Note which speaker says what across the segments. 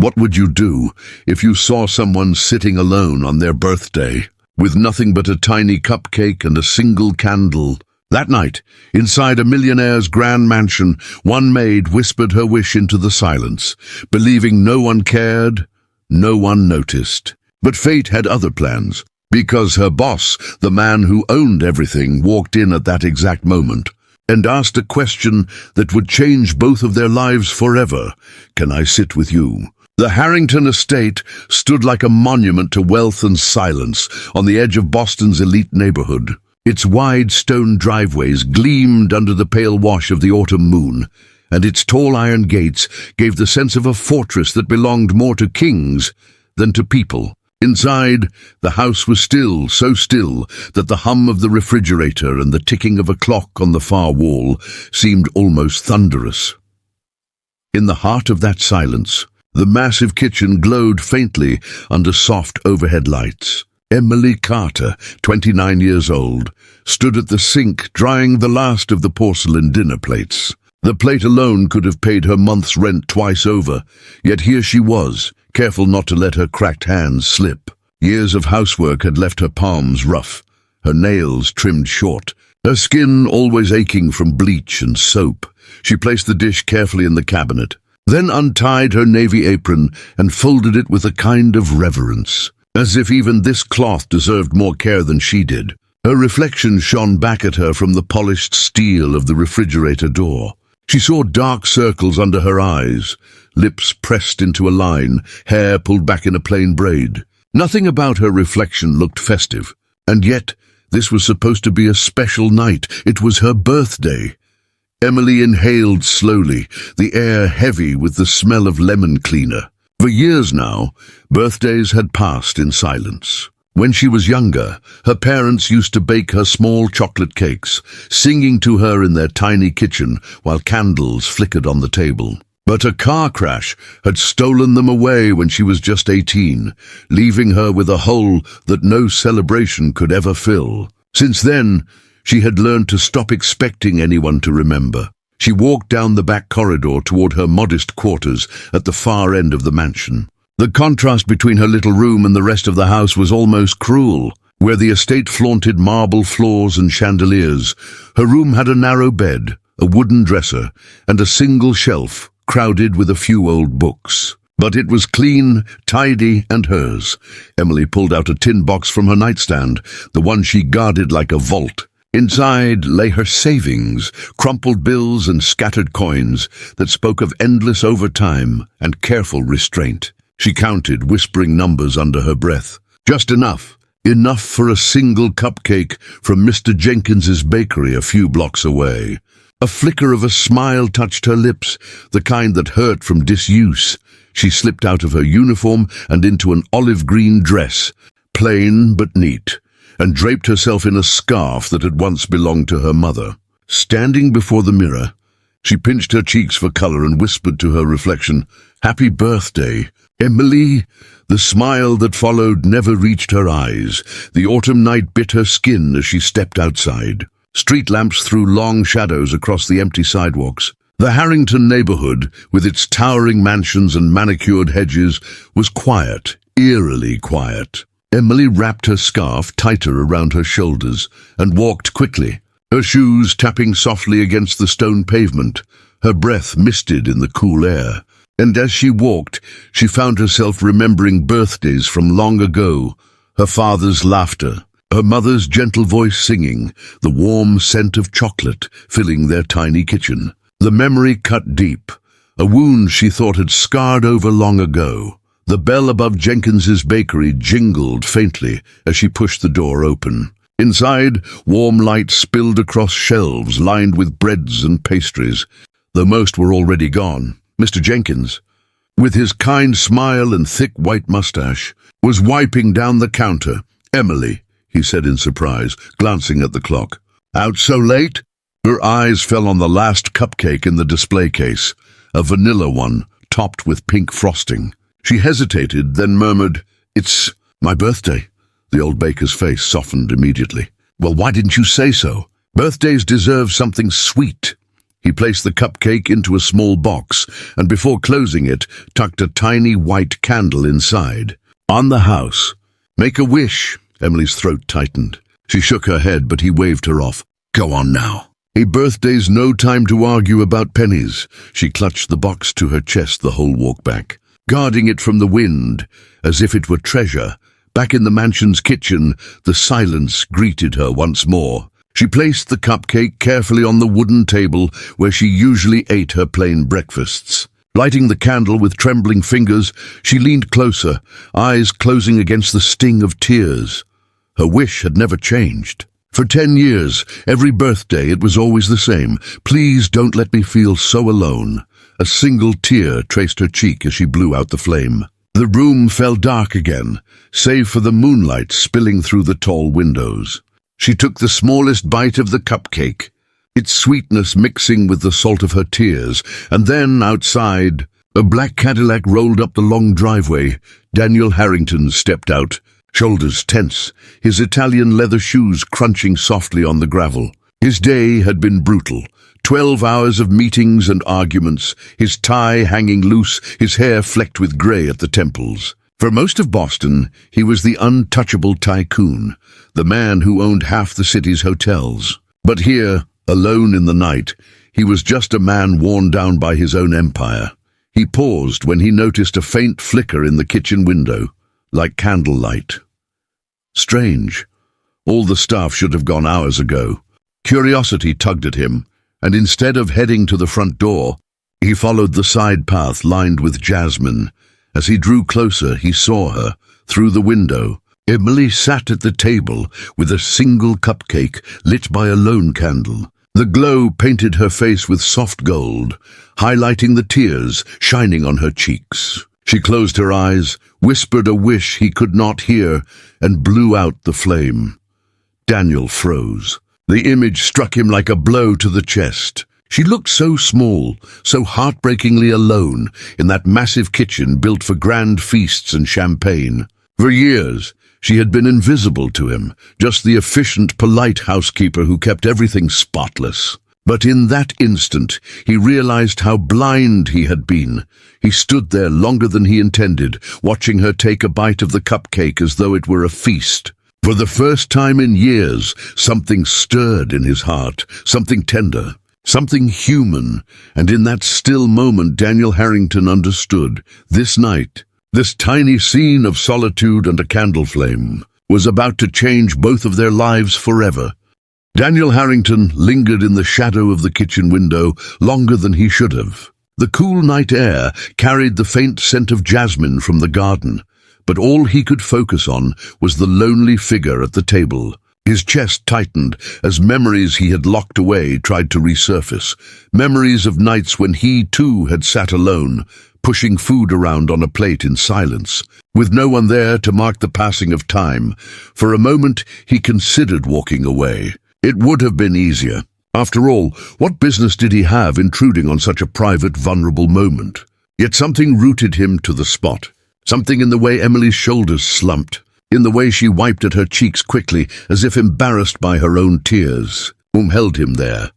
Speaker 1: What would you do if you saw someone sitting alone on their birthday, with nothing but a tiny cupcake and a single candle? That night, inside a millionaire's grand mansion, one maid whispered her wish into the silence, believing no one cared, no one noticed. But fate had other plans, because her boss, the man who owned everything, walked in at that exact moment and asked a question that would change both of their lives forever. "Can I sit with you?" The Harrington estate stood like a monument to wealth and silence on the edge of Boston's elite neighborhood. Its wide stone driveways gleamed under the pale wash of the autumn moon, and its tall iron gates gave the sense of a fortress that belonged more to kings than to people. Inside, the house was still, so still that the hum of the refrigerator and the ticking of a clock on the far wall seemed almost thunderous. In the heart of that silence, the massive kitchen glowed faintly under soft overhead lights. Emily Carter, 29 years old, stood at the sink drying the last of the porcelain dinner plates. The plate alone could have paid her month's rent twice over, yet here she was, careful not to let her cracked hands slip. Years of housework had left her palms rough, her nails trimmed short, her skin always aching from bleach and soap. She placed the dish carefully in the cabinet, then untied her navy apron and folded it with a kind of reverence, as if even this cloth deserved more care than she did. Her reflection shone back at her from the polished steel of the refrigerator door. She saw dark circles under her eyes, lips pressed into a line, hair pulled back in a plain braid. Nothing about her reflection looked festive, and yet this was supposed to be a special night. It was her birthday. Emily inhaled slowly, the air heavy with the smell of lemon cleaner. For years now, birthdays had passed in silence. When she was younger, her parents used to bake her small chocolate cakes, singing to her in their tiny kitchen while candles flickered on the table. But a car crash had stolen them away when she was just 18, leaving her with a hole that no celebration could ever fill. Since then, she had learned to stop expecting anyone to remember. She walked down the back corridor toward her modest quarters at the far end of the mansion. The contrast between her little room and the rest of the house was almost cruel. Where the estate flaunted marble floors and chandeliers, her room had a narrow bed, a wooden dresser, and a single shelf crowded with a few old books. But it was clean, tidy, and hers. Emily pulled out a tin box from her nightstand, the one she guarded like a vault. Inside lay her savings, crumpled bills and scattered coins that spoke of endless overtime and careful restraint. She counted, whispering numbers under her breath. Just enough for a single cupcake from Mr. Jenkins's bakery a few blocks away. A flicker of a smile touched her lips, the kind that hurt from disuse. She slipped out of her uniform and into an olive-green dress, plain but neat, and draped herself in a scarf that had once belonged to her mother. Standing before the mirror, she pinched her cheeks for color and whispered to her reflection, "Happy birthday, Emily." The smile that followed never reached her eyes. The autumn night bit her skin as she stepped outside. Street lamps threw long shadows across the empty sidewalks. The Harrington neighborhood, with its towering mansions and manicured hedges, was quiet, eerily quiet. Emily wrapped her scarf tighter around her shoulders and walked quickly, her shoes tapping softly against the stone pavement, her breath misted in the cool air. And as she walked, she found herself remembering birthdays from long ago, her father's laughter, her mother's gentle voice singing, the warm scent of chocolate filling their tiny kitchen. The memory cut deep, a wound she thought had scarred over long ago. The bell above Jenkins's bakery jingled faintly as she pushed the door open. Inside, warm light spilled across shelves lined with breads and pastries, though most were already gone. Mr. Jenkins, with his kind smile and thick white mustache, was wiping down the counter. "Emily," he said in surprise, glancing at the clock. "Out so late?" Her eyes fell on the last cupcake in the display case, a vanilla one topped with pink frosting. She hesitated, then murmured, "It's my birthday." The old baker's face softened immediately. "Well, why didn't you say so? Birthdays deserve something sweet." He placed the cupcake into a small box and before closing it, tucked a tiny white candle inside. On the house. "Make a wish." Emily's throat tightened. She shook her head, but he waved her off. "Go on now." "A birthday's no time to argue about pennies." She clutched the box to her chest the whole walk back, guarding it from the wind, as if it were treasure. Back in the mansion's kitchen, the silence greeted her once more. She placed the cupcake carefully on the wooden table where she usually ate her plain breakfasts. Lighting the candle with trembling fingers, she leaned closer, eyes closing against the sting of tears. Her wish had never changed. For 10 years, every birthday, it was always the same. "Please don't let me feel so alone." A single tear traced her cheek as she blew out the flame. The room fell dark again, save for the moonlight spilling through the tall windows. She took the smallest bite of the cupcake, its sweetness mixing with the salt of her tears, and then, outside, a black Cadillac rolled up the long driveway. Daniel Harrington stepped out, shoulders tense, his Italian leather shoes crunching softly on the gravel. His day had been brutal. 12 hours of meetings and arguments, his tie hanging loose, his hair flecked with grey at the temples. For most of Boston, he was the untouchable tycoon, the man who owned half the city's hotels. But here, alone in the night, he was just a man worn down by his own empire. He paused when he noticed a faint flicker in the kitchen window, like candlelight. Strange. All the staff should have gone hours ago. Curiosity tugged at him, and instead of heading to the front door, he followed the side path lined with jasmine. As he drew closer, he saw her, through the window. Emily sat at the table with a single cupcake lit by a lone candle. The glow painted her face with soft gold, highlighting the tears shining on her cheeks. She closed her eyes, whispered a wish he could not hear, and blew out the flame. Daniel froze. The image struck him like a blow to the chest. She looked so small, so heartbreakingly alone in that massive kitchen built for grand feasts and champagne. For years, she had been invisible to him, just the efficient, polite housekeeper who kept everything spotless. But in that instant, he realized how blind he had been. He stood there longer than he intended, watching her take a bite of the cupcake as though it were a feast. For the first time in years, something stirred in his heart, something tender, something human, and in that still moment Daniel Harrington understood. This night, this tiny scene of solitude and a candle flame, was about to change both of their lives forever. Daniel Harrington lingered in the shadow of the kitchen window longer than he should have. The cool night air carried the faint scent of jasmine from the garden, but all he could focus on was the lonely figure at the table. His chest tightened as memories he had locked away tried to resurface, memories of nights when he too had sat alone, pushing food around on a plate in silence, with no one there to mark the passing of time. For a moment he considered walking away. It would have been easier. After all, what business did he have intruding on such a private, vulnerable moment? Yet something rooted him to the spot. Something in the way Emily's shoulders slumped, in the way she wiped at her cheeks quickly, as if embarrassed by her own tears, held him there.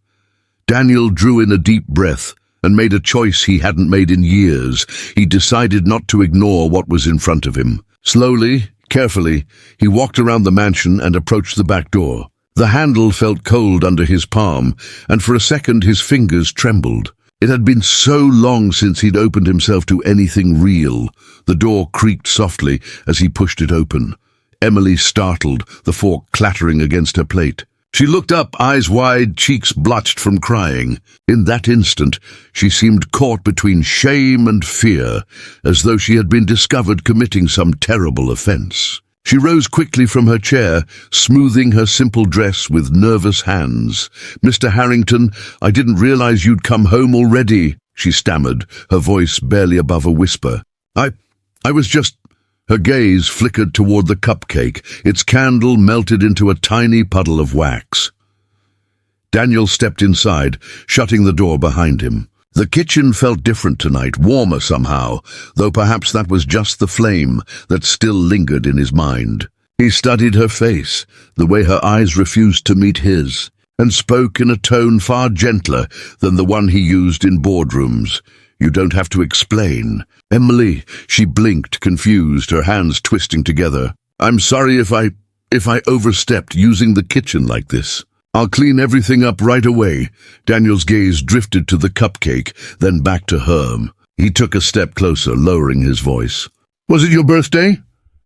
Speaker 1: Daniel drew in a deep breath and made a choice he hadn't made in years. He decided not to ignore what was in front of him. Slowly, carefully, he walked around the mansion and approached the back door. The handle felt cold under his palm, and for a second his fingers trembled. It had been so long since he'd opened himself to anything real. The door creaked softly as he pushed it open. Emily startled, the fork clattering against her plate. She looked up, eyes wide, cheeks blotched from crying. In that instant, she seemed caught between shame and fear, as though she had been discovered committing some terrible offense. She rose quickly from her chair, smoothing her simple dress with nervous hands. "Mr. Harrington, I didn't realize you'd come home already," she stammered, her voice barely above a whisper. I was just—" Her gaze flickered toward the cupcake. Its candle melted into a tiny puddle of wax. Daniel stepped inside, shutting the door behind him. The kitchen felt different tonight, warmer somehow, though perhaps that was just the flame that still lingered in his mind. He studied her face, the way her eyes refused to meet his. and spoke in a tone far gentler than the one he used in boardrooms. "You don't have to explain." "Emily," she blinked, confused, her hands twisting together. "I'm sorry if I overstepped using the kitchen like this. I'll clean everything up right away." Daniel's gaze drifted to the cupcake, then back to Herm. He took a step closer, lowering his voice. "Was it your birthday?"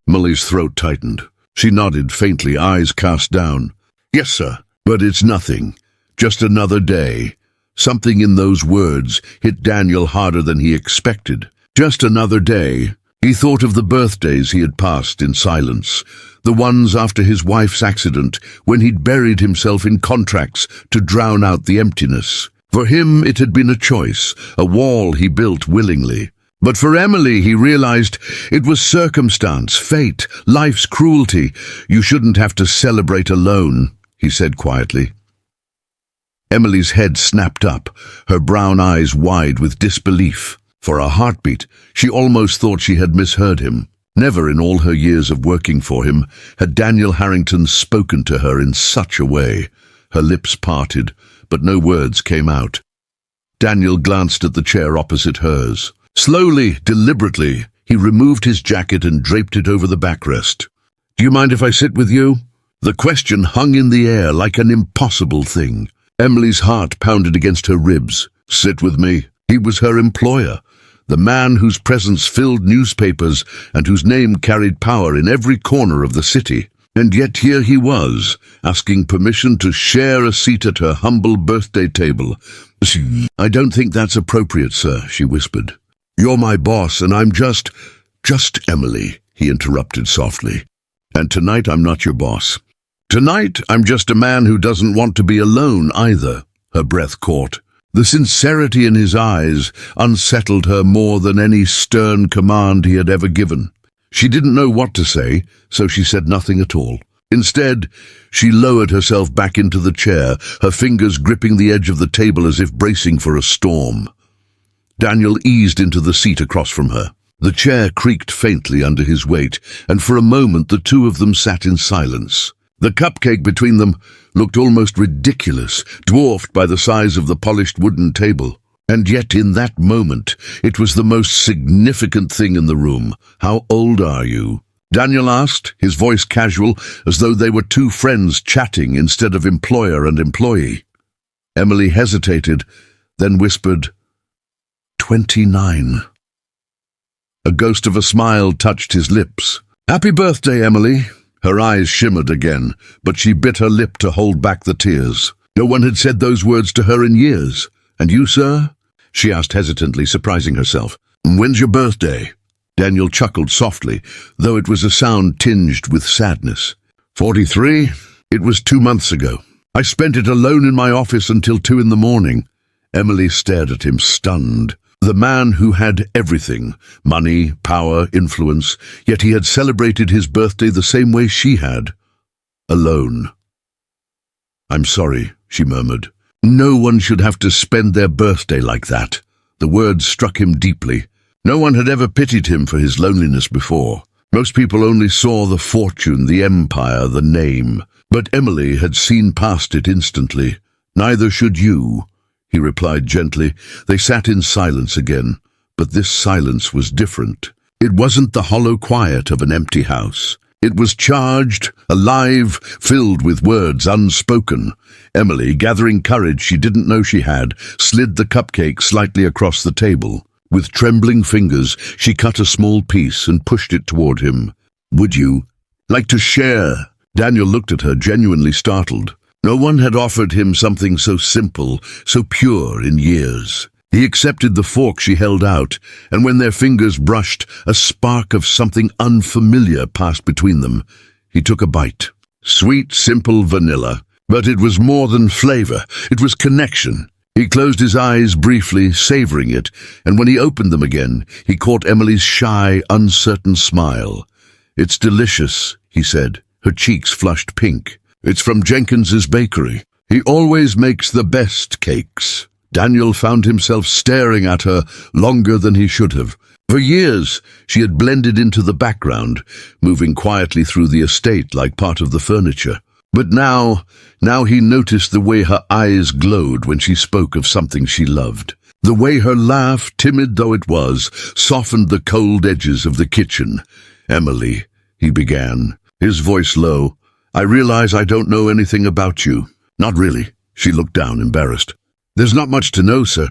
Speaker 1: Emily's throat tightened. She nodded faintly, eyes cast down. "Yes, sir, but it's nothing. Just another day." Something in those words hit Daniel harder than he expected. Just another day. He thought of the birthdays he had passed in silence, the ones after his wife's accident, when he'd buried himself in contracts to drown out the emptiness. For him, it had been a choice, a wall he built willingly. But for Emily, he realized it was circumstance, fate, life's cruelty. "You shouldn't have to celebrate alone," he said quietly. Emily's head snapped up, her brown eyes wide with disbelief. For a heartbeat, she almost thought she had misheard him. Never in all her years of working for him had Daniel Harrington spoken to her in such a way. Her lips parted, but no words came out. Daniel glanced at the chair opposite hers. Slowly, deliberately, he removed his jacket and draped it over the backrest. "Do you mind if I sit with you?" The question hung in the air like an impossible thing. Emily's heart pounded against her ribs. Sit with me? He was her employer, the man whose presence filled newspapers and whose name carried power in every corner of the city. And yet here he was, asking permission to share a seat at her humble birthday table. "I don't think that's appropriate, sir," she whispered. "You're my boss, and I'm just Emily," he interrupted softly. "And tonight I'm not your boss. Tonight I'm just a man who doesn't want to be alone either." Her breath caught. The sincerity in his eyes unsettled her more than any stern command he had ever given. She didn't know what to say, so she said nothing at all. Instead, she lowered herself back into the chair, her fingers gripping the edge of the table as if bracing for a storm. Daniel eased into the seat across from her. The chair creaked faintly under his weight, and for a moment the two of them sat in silence. The cupcake between them looked almost ridiculous, dwarfed by the size of the polished wooden table. And yet in that moment, it was the most significant thing in the room. "How old are you?" Daniel asked, his voice casual, as though they were two friends chatting instead of employer and employee. Emily hesitated, then whispered, 29. A ghost of a smile touched his lips. "Happy birthday, Emily." Her eyes shimmered again, but she bit her lip to hold back the tears. No one had said those words to her in years. "And you, sir?" she asked hesitantly, surprising herself. "When's your birthday?" Daniel chuckled softly, though it was a sound tinged with sadness. 43. It was 2 months ago. I spent it alone in my office until 2 in the morning. Emily stared at him, stunned. The man who had everything, money, power, influence, yet he had celebrated his birthday the same way she had, alone. "I'm sorry," she murmured. "No one should have to spend their birthday like that." The words struck him deeply. No one had ever pitied him for his loneliness before. Most people only saw the fortune, the empire, the name. But Emily had seen past it instantly. "Neither should you," he replied gently. They sat in silence again, but this silence was different. It wasn't the hollow quiet of an empty house. It was charged, alive, filled with words unspoken. Emily, gathering courage she didn't know she had, slid the cupcake slightly across the table. With trembling fingers, she cut a small piece and pushed it toward him. "Would you like to share?" Daniel looked at her, genuinely startled. No one had offered him something so simple, so pure in years. He accepted the fork she held out, and when their fingers brushed, a spark of something unfamiliar passed between them. He took a bite. Sweet, simple vanilla. But it was more than flavor. It was connection. He closed his eyes briefly, savoring it, and when he opened them again, he caught Emily's shy, uncertain smile. "It's delicious," he said. Her cheeks flushed pink. "It's from Jenkins's bakery. He always makes the best cakes." Daniel found himself staring at her longer than he should have. For years, she had blended into the background, moving quietly through the estate like part of the furniture. But now he noticed the way her eyes glowed when she spoke of something she loved. The way her laugh, timid though it was, softened the cold edges of the kitchen. "Emily," he began, his voice low, "I realize I don't know anything about you." "Not really." She looked down, embarrassed. "There's not much to know, sir.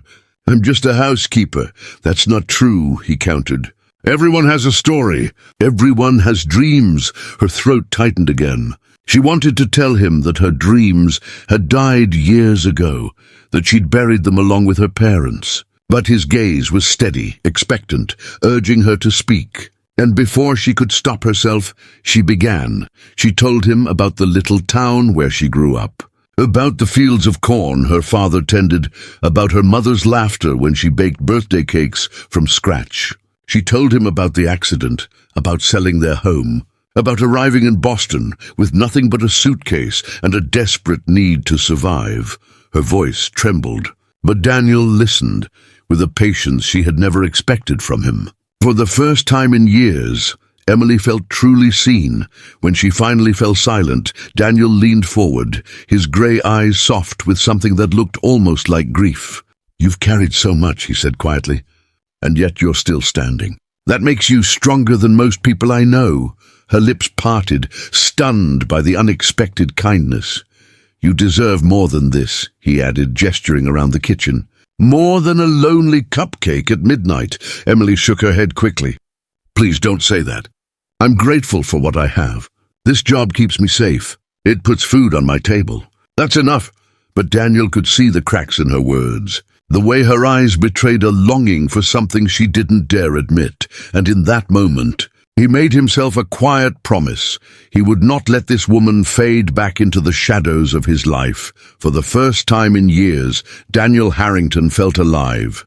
Speaker 1: I'm just a housekeeper." "That's not true," he countered. "Everyone has a story. Everyone has dreams." Her throat tightened again. She wanted to tell him that her dreams had died years ago, that she'd buried them along with her parents. But his gaze was steady, expectant, urging her to speak. And before she could stop herself, she began. She told him about the little town where she grew up, about the fields of corn her father tended, about her mother's laughter when she baked birthday cakes from scratch. She told him about the accident, about selling their home, about arriving in Boston with nothing but a suitcase and a desperate need to survive. Her voice trembled, but Daniel listened with a patience she had never expected from him. For the first time in years, Emily felt truly seen. When she finally fell silent, Daniel leaned forward, his grey eyes soft with something that looked almost like grief. "You've carried so much," he said quietly, "and yet you're still standing. That makes you stronger than most people I know." Her lips parted, stunned by the unexpected kindness. "You deserve more than this," he added, gesturing around the kitchen. "More than a lonely cupcake at midnight." Emily shook her head quickly. "Please don't say that. I'm grateful for what I have. This job keeps me safe. It puts food on my table. That's enough." But Daniel could see the cracks in her words, the way her eyes betrayed a longing for something she didn't dare admit. And in that moment, he made himself a quiet promise. He would not let this woman fade back into the shadows of his life. For the first time in years, Daniel Harrington felt alive.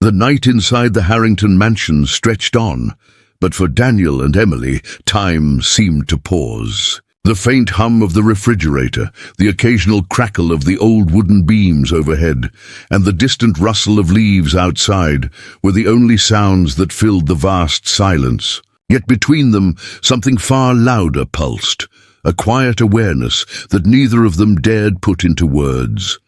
Speaker 1: The night inside the Harrington mansion stretched on, but for Daniel and Emily, time seemed to pause. The faint hum of the refrigerator, the occasional crackle of the old wooden beams overhead, and the distant rustle of leaves outside were the only sounds that filled the vast silence. Yet between them, something far louder pulsed, a quiet awareness that neither of them dared put into words.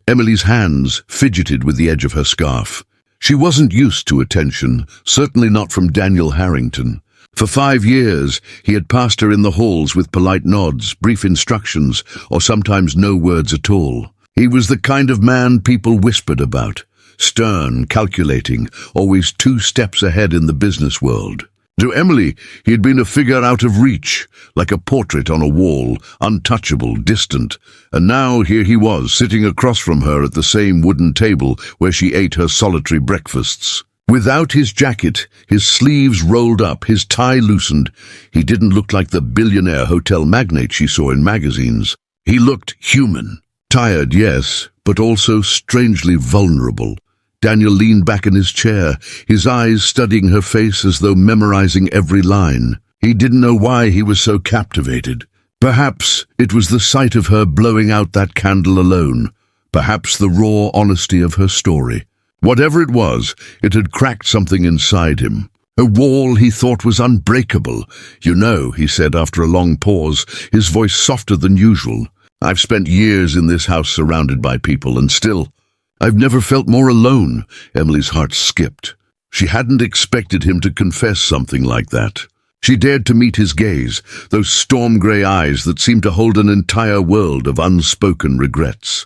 Speaker 1: Emily's hands fidgeted with the edge of her scarf. She wasn't used to attention, certainly not from Daniel Harrington. For 5 years, he had passed her in the halls with polite nods, brief instructions, or sometimes no words at all. He was the kind of man people whispered about, stern, calculating, always 2 steps ahead in the business world. To Emily, he had been a figure out of reach, like a portrait on a wall, untouchable, distant. And now here he was, sitting across from her at the same wooden table where she ate her solitary breakfasts. Without his jacket, his sleeves rolled up, his tie loosened, he didn't look like the billionaire hotel magnate she saw in magazines. He looked human. Tired, yes, but also strangely vulnerable. Daniel leaned back in his chair, his eyes studying her face as though memorizing every line. He didn't know why he was so captivated. Perhaps it was the sight of her blowing out that candle alone. Perhaps the raw honesty of her story. Whatever it was, it had cracked something inside him. A wall he thought was unbreakable. "You know," he said after a long pause, his voice softer than usual, "I've spent years in this house surrounded by people, and still, I've never felt more alone." Emily's heart skipped. She hadn't expected him to confess something like that. She dared to meet his gaze, those storm-grey eyes that seemed to hold an entire world of unspoken regrets.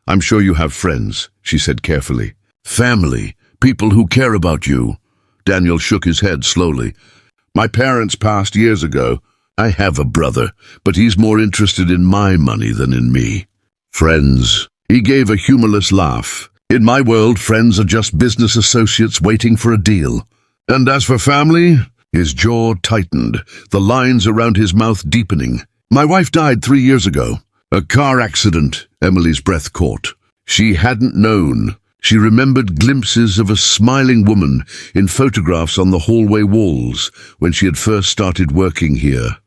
Speaker 1: "I'm sure you have friends," she said carefully. "Family, people who care about you." Daniel shook his head slowly. "My parents passed years ago. I have a brother, but he's more interested in my money than in me." "Friends." He gave a humorless laugh. "In my world, friends are just business associates waiting for a deal. And as for family," his jaw tightened, the lines around his mouth deepening. "My wife died 3 years ago. A car accident." Emily's breath caught. She hadn't known. She remembered glimpses of a smiling woman in photographs on the hallway walls when she had first started working here.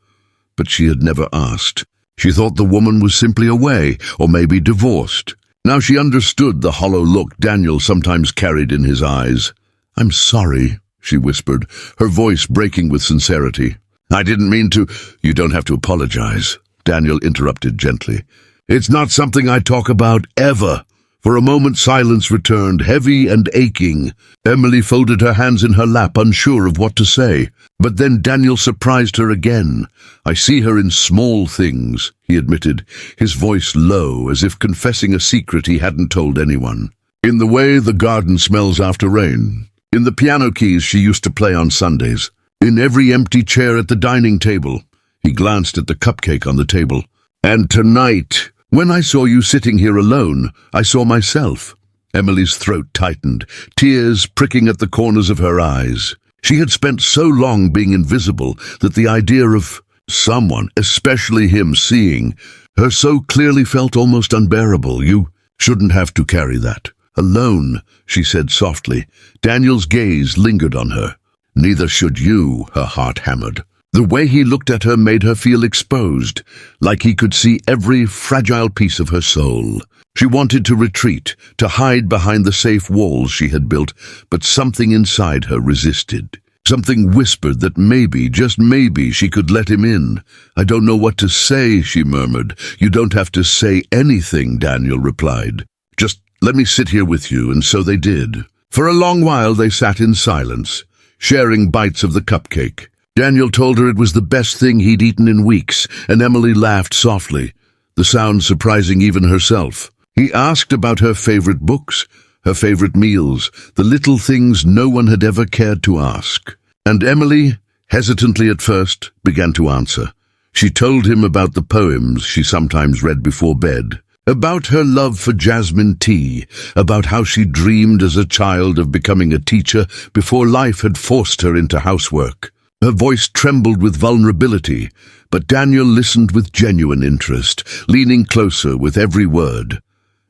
Speaker 1: But she had never asked. She thought the woman was simply away, or maybe divorced. Now she understood the hollow look Daniel sometimes carried in his eyes. "I'm sorry," she whispered, her voice breaking with sincerity. "I didn't mean to." "You don't have to apologize." Daniel interrupted gently. "It's not something I talk about, ever." For a moment silence returned, heavy and aching. Emily folded her hands in her lap, unsure of what to say. But then Daniel surprised her again. "I see her in small things," he admitted, his voice low, as if confessing a secret he hadn't told anyone. "In the way the garden smells after rain. In the piano keys she used to play on Sundays. In every empty chair at the dining table." He glanced at the cupcake on the table. "And tonight, when I saw you sitting here alone, I saw myself." Emily's throat tightened, tears pricking at the corners of her eyes. She had spent so long being invisible that the idea of someone, especially him, seeing her so clearly felt almost unbearable. "You shouldn't have to carry that alone," she said softly. Daniel's gaze lingered on her. "Neither should you," her heart hammered. The way he looked at her made her feel exposed, like he could see every fragile piece of her soul. She wanted to retreat, to hide behind the safe walls she had built, but something inside her resisted. Something whispered that maybe, just maybe, she could let him in. "I don't know what to say," she murmured. "You don't have to say anything," Daniel replied. "Just let me sit here with you," and so they did. For a long while they sat in silence, sharing bites of the cupcake. Daniel told her it was the best thing he'd eaten in weeks, and Emily laughed softly, the sound surprising even herself. He asked about her favorite books, her favorite meals, the little things no one had ever cared to ask. And Emily, hesitantly at first, began to answer. She told him about the poems she sometimes read before bed, about her love for jasmine tea, about how she dreamed as a child of becoming a teacher before life had forced her into housework. Her voice trembled with vulnerability, but Daniel listened with genuine interest, leaning closer with every word.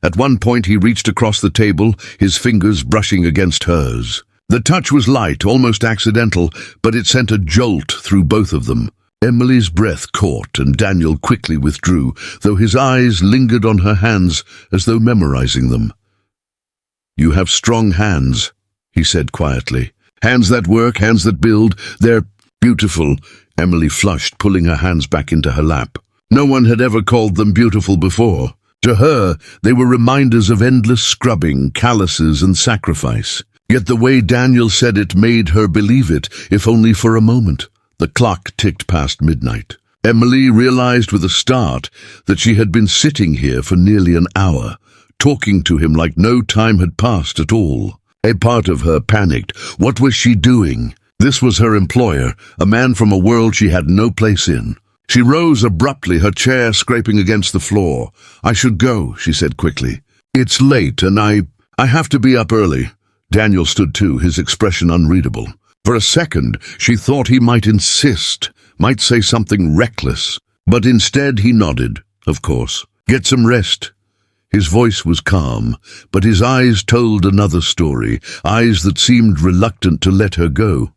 Speaker 1: At one point he reached across the table, his fingers brushing against hers. The touch was light, almost accidental, but it sent a jolt through both of them. Emily's breath caught, and Daniel quickly withdrew, though his eyes lingered on her hands as though memorizing them. "You have strong hands," he said quietly. "Hands that work, hands that build. They're beautiful." Emily flushed, pulling her hands back into her lap. No one had ever called them beautiful before. To her, they were reminders of endless scrubbing, calluses, and sacrifice. Yet the way Daniel said it made her believe it, if only for a moment. The clock ticked past midnight. Emily realized with a start that she had been sitting here for nearly an hour, talking to him like no time had passed at all. A part of her panicked. What was she doing? This was her employer, a man from a world she had no place in. She rose abruptly, her chair scraping against the floor. "I should go," she said quickly. "It's late, and I have to be up early." Daniel stood too, his expression unreadable. For a second, she thought he might insist, might say something reckless. But instead he nodded, of course. "Get some rest." His voice was calm, but his eyes told another story, eyes that seemed reluctant to let her go.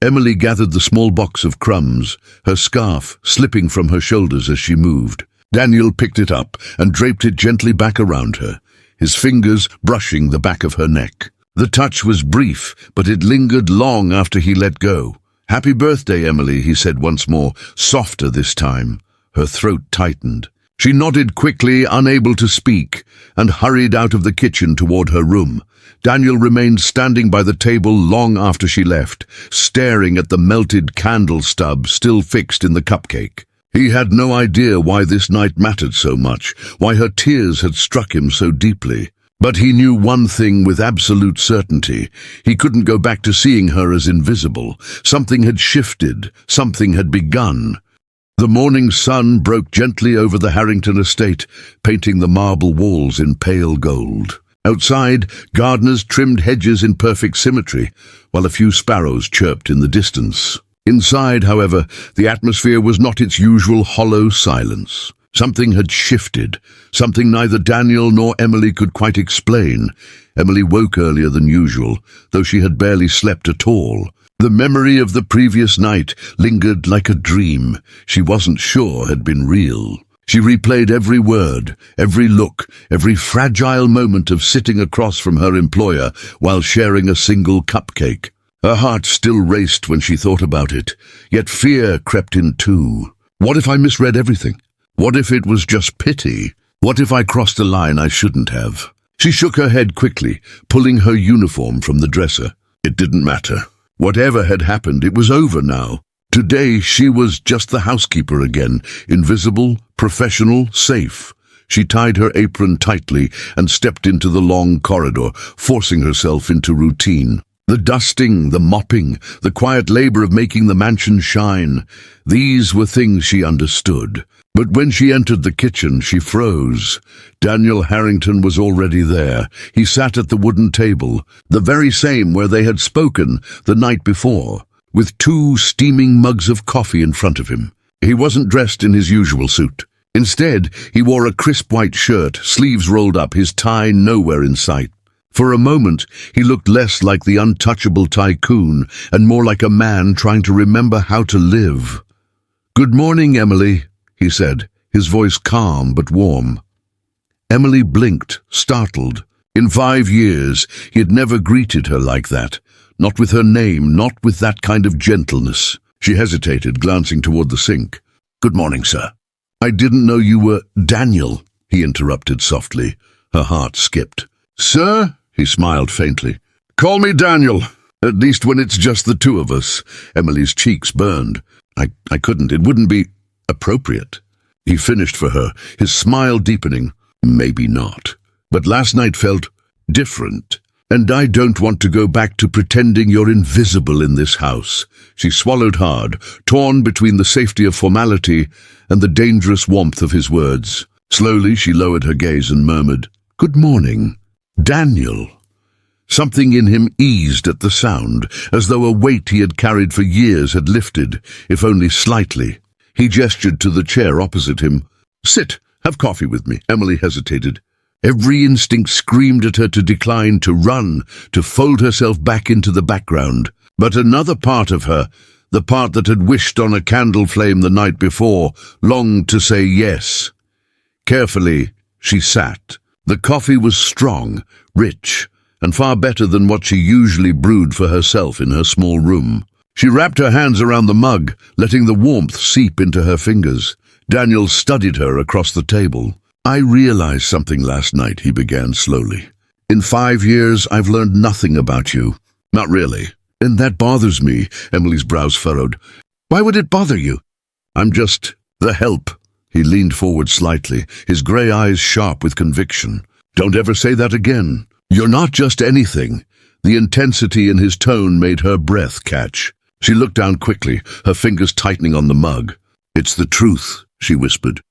Speaker 1: Emily gathered the small box of crumbs, her scarf slipping from her shoulders as she moved. Daniel picked it up and draped it gently back around her, his fingers brushing the back of her neck. The touch was brief, but it lingered long after he let go. "Happy birthday, Emily," he said once more, softer this time. Her throat tightened. She nodded quickly, unable to speak, and hurried out of the kitchen toward her room. Daniel remained standing by the table long after she left, staring at the melted candle stub still fixed in the cupcake. He had no idea why this night mattered so much, why her tears had struck him so deeply. But he knew one thing with absolute certainty. He couldn't go back to seeing her as invisible. Something had shifted, something had begun. The morning sun broke gently over the Harrington estate, painting the marble walls in pale gold. Outside, gardeners trimmed hedges in perfect symmetry, while a few sparrows chirped in the distance. Inside, however, the atmosphere was not its usual hollow silence. Something had shifted, something neither Daniel nor Emily could quite explain. Emily woke earlier than usual, though she had barely slept at all. The memory of the previous night lingered like a dream she wasn't sure had been real. She replayed every word, every look, every fragile moment of sitting across from her employer while sharing a single cupcake. Her heart still raced when she thought about it, yet fear crept in too. What if I misread everything? What if it was just pity? What if I crossed a line I shouldn't have? She shook her head quickly, pulling her uniform from the dresser. It didn't matter. Whatever had happened, it was over now. Today she was just the housekeeper again, invisible, professional, safe. She tied her apron tightly and stepped into the long corridor, forcing herself into routine. The dusting, the mopping, the quiet labor of making the mansion shine, these were things she understood. But when she entered the kitchen, she froze. Daniel Harrington was already there. He sat at the wooden table, the very same where they had spoken the night before, with 2 steaming mugs of coffee in front of him. He wasn't dressed in his usual suit. Instead, he wore a crisp white shirt, sleeves rolled up, his tie nowhere in sight. For a moment, he looked less like the untouchable tycoon and more like a man trying to remember how to live. "Good morning, Emily," he said, his voice calm but warm. Emily blinked, startled. In 5 years, he had never greeted her like that. Not with her name, not with that kind of gentleness. She hesitated, glancing toward the sink. "Good morning, sir." "I didn't know you were Daniel," he interrupted softly. Her heart skipped. "Sir?" He smiled faintly. "Call me Daniel, at least when it's just the 2 of us." Emily's cheeks burned. I couldn't. It wouldn't be appropriate. He finished for her, his smile deepening. "Maybe not. But last night felt different. And I don't want to go back to pretending you're invisible in this house." She swallowed hard, torn between the safety of formality and the dangerous warmth of his words. Slowly she lowered her gaze and murmured, "Good morning, Daniel." Something in him eased at the sound, as though a weight he had carried for years had lifted, if only slightly. He gestured to the chair opposite him. "Sit, have coffee with me." Emily hesitated. Every instinct screamed at her to decline, to run, to fold herself back into the background. But another part of her, the part that had wished on a candle flame the night before, longed to say yes. Carefully, she sat. The coffee was strong, rich, and far better than what she usually brewed for herself in her small room. She wrapped her hands around the mug, letting the warmth seep into her fingers. Daniel studied her across the table. "I realized something last night," he began slowly. "In 5 years, I've learned nothing about you. Not really. And that bothers me." Emily's brows furrowed. "Why would it bother you?" "I'm just the help." He leaned forward slightly, his gray eyes sharp with conviction. "Don't ever say that again. You're not just anything." The intensity in his tone made her breath catch. She looked down quickly, her fingers tightening on the mug. "It's the truth," she whispered.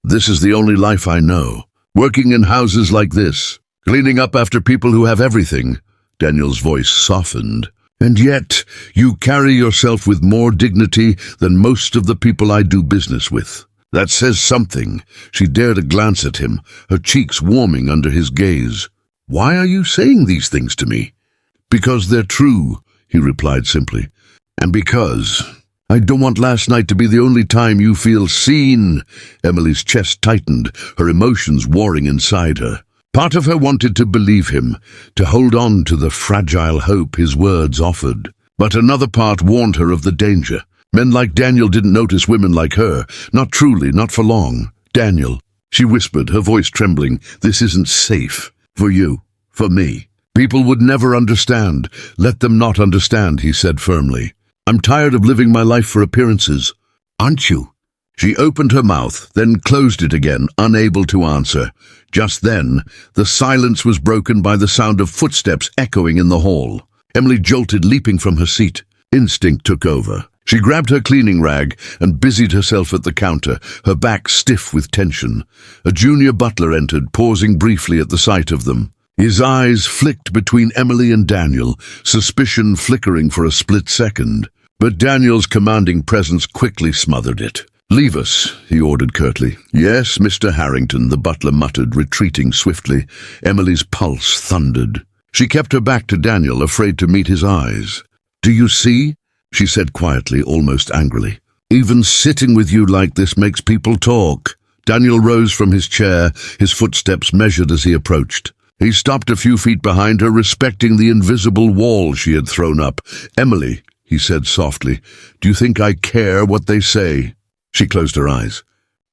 Speaker 1: "This is the only life I know. Working in houses like this, cleaning up after people who have everything." Daniel's voice softened. "And yet, you carry yourself with more dignity than most of the people I do business with. That says something." She dared a glance at him, her cheeks warming under his gaze. "Why are you saying these things to me?" "Because they're true," he replied simply. "And because I don't want last night to be the only time you feel seen." Emily's chest tightened, her emotions warring inside her. Part of her wanted to believe him, to hold on to the fragile hope his words offered. But another part warned her of the danger. Men like Daniel didn't notice women like her. Not truly, not for long. "Daniel," she whispered, her voice trembling, "this isn't safe. For you, for me. People would never understand. Let them not understand," he said firmly. "I'm tired of living my life for appearances." "Aren't you?" She opened her mouth, then closed it again, unable to answer. Just then, the silence was broken by the sound of footsteps echoing in the hall. Emily jolted, leaping from her seat. Instinct took over. She grabbed her cleaning rag and busied herself at the counter, her back stiff with tension. A junior butler entered, pausing briefly at the sight of them. His eyes flicked between Emily and Daniel, suspicion flickering for a split second. But Daniel's commanding presence quickly smothered it. "Leave us," he ordered curtly. "Yes, Mr. Harrington," the butler muttered, retreating swiftly. Emily's pulse thundered. She kept her back to Daniel, afraid to meet his eyes. "Do you see?" she said quietly, almost angrily. "Even sitting with you like this makes people talk." Daniel rose from his chair, his footsteps measured as he approached. He stopped a few feet behind her, respecting the invisible wall she had thrown up. "Emily," he said softly, "do you think I care what they say?" She closed her eyes.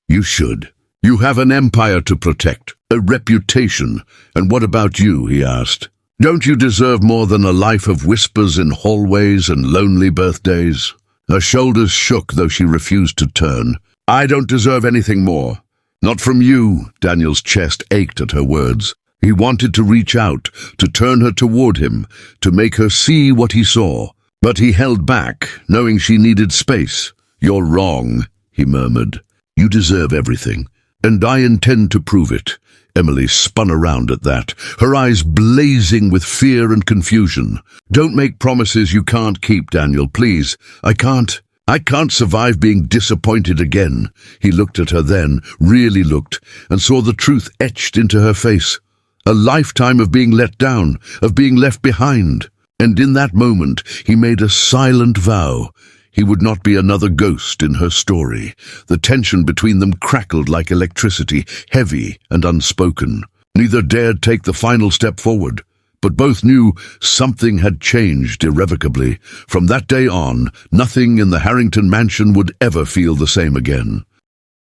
Speaker 1: You should. You have an empire to protect, a reputation. And what about you, he asked. Don't you deserve more than a life of whispers in hallways and lonely birthdays? Her shoulders shook, though she refused to turn. I don't deserve anything more. Not from you. Daniel's chest ached at her words. He wanted to reach out, to turn her toward him, to make her see what he saw. But he held back, knowing she needed space. You're wrong, he murmured. You deserve everything, and I intend to prove it. Emily spun around at that, her eyes blazing with fear and confusion. Don't make promises you can't keep, Daniel, please. I can't survive being disappointed again. He looked at her then, really looked, and saw the truth etched into her face. A lifetime of being let down, of being left behind. And in that moment, he made a silent vow. He would not be another ghost in her story. The tension between them crackled like electricity, heavy and unspoken. Neither dared take the final step forward, but both knew something had changed irrevocably. From that day on, nothing in the Harrington mansion would ever feel the same again.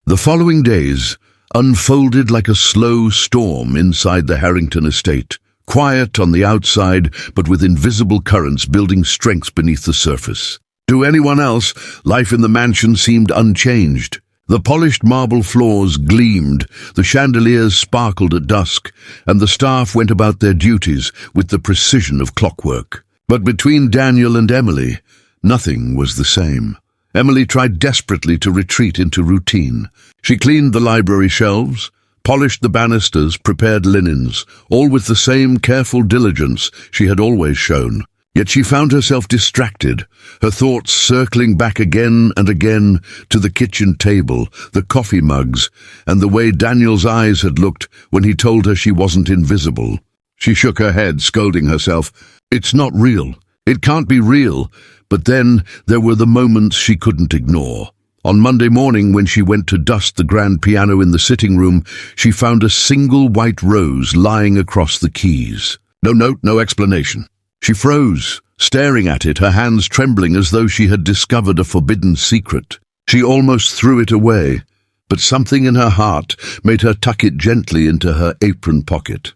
Speaker 1: The following days unfolded like a slow storm inside the Harrington estate. Quiet on the outside, but with invisible currents building strength beneath the surface. To anyone else, life in the mansion seemed unchanged. The polished marble floors gleamed, the chandeliers sparkled at dusk, and the staff went about their duties with the precision of clockwork. But between Daniel and Emily, nothing was the same. Emily tried desperately to retreat into routine. She cleaned the library shelves, polished the banisters, prepared linens, all with the same careful diligence she had always shown. Yet she found herself distracted, her thoughts circling back again and again to the kitchen table, the coffee mugs, and the way Daniel's eyes had looked when he told her she wasn't invisible. She shook her head, scolding herself. It's not real. It can't be real. But then there were the moments she couldn't ignore. On Monday morning, when she went to dust the grand piano in the sitting room, she found a single white rose lying across the keys. No note, no explanation. She froze, staring at it, her hands trembling as though she had discovered a forbidden secret. She almost threw it away, but something in her heart made her tuck it gently into her apron pocket.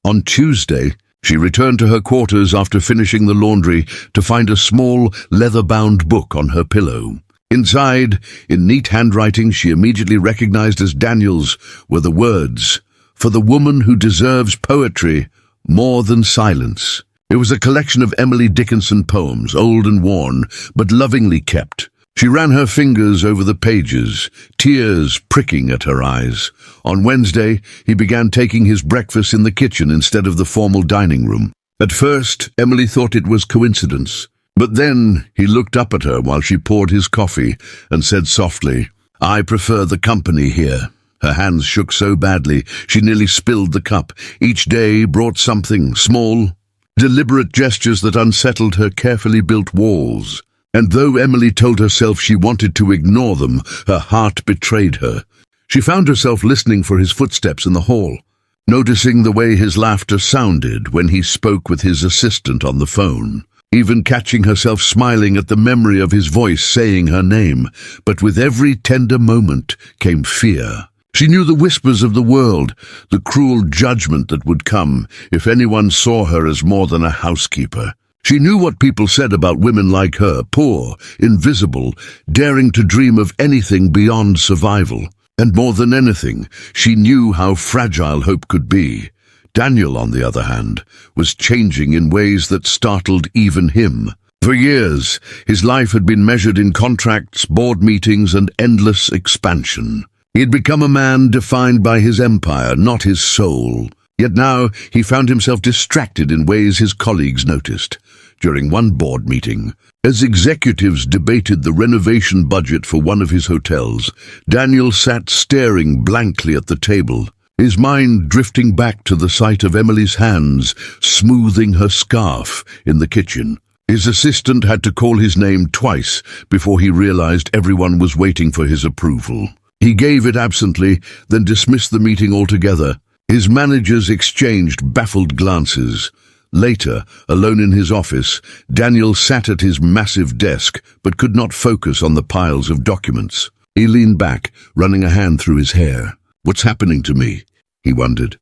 Speaker 1: On Tuesday, she returned to her quarters after finishing the laundry to find a small, leather-bound book on her pillow. Inside, in neat handwriting she immediately recognized as Daniel's, were the words, "For the woman who deserves poetry more than silence." It was a collection of Emily Dickinson poems, old and worn, but lovingly kept. She ran her fingers over the pages, tears pricking at her eyes. On Wednesday, he began taking his breakfast in the kitchen instead of the formal dining room. At first, Emily thought it was coincidence, but then he looked up at her while she poured his coffee and said softly, "I prefer the company here." Her hands shook so badly she nearly spilled the cup. Each day brought something, small, deliberate gestures that unsettled her carefully built walls. And though Emily told herself she wanted to ignore them, her heart betrayed her. She found herself listening for his footsteps in the hall, noticing the way his laughter sounded when he spoke with his assistant on the phone, even catching herself smiling at the memory of his voice saying her name. But with every tender moment came fear. She knew the whispers of the world, the cruel judgment that would come if anyone saw her as more than a housekeeper. She knew what people said about women like her, poor, invisible, daring to dream of anything beyond survival. And more than anything, she knew how fragile hope could be. Daniel, on the other hand, was changing in ways that startled even him. For years, his life had been measured in contracts, board meetings, and endless expansion. He had become a man defined by his empire, not his soul. Yet now he found himself distracted in ways his colleagues noticed. During one board meeting, as executives debated the renovation budget for one of his hotels, Daniel sat staring blankly at the table, his mind drifting back to the sight of Emily's hands smoothing her scarf in the kitchen. His assistant had to call his name twice before he realized everyone was waiting for his approval. He gave it absently, then dismissed the meeting altogether. His managers exchanged baffled glances. Later, alone in his office, Daniel sat at his massive desk but could not focus on the piles of documents. He leaned back, running a hand through his hair. What's happening to me? He wondered.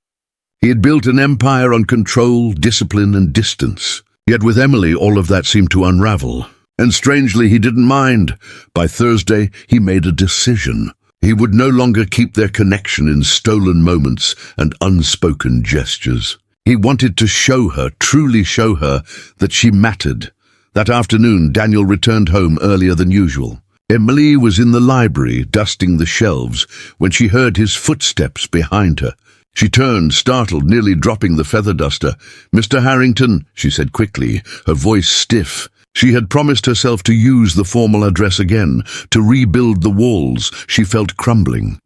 Speaker 1: He had built an empire on control, discipline, and distance. Yet with Emily, all of that seemed to unravel. And strangely, he didn't mind. By Thursday, he made a decision. He would no longer keep their connection in stolen moments and unspoken gestures. He wanted to show her, truly show her, that she mattered. That afternoon, Daniel returned home earlier than usual. Emily was in the library, dusting the shelves, when she heard his footsteps behind her. She turned, startled, nearly dropping the feather duster. "Mr. Harrington," she said quickly, her voice stiff. She had promised herself to use the formal address again, to rebuild the walls she felt crumbling.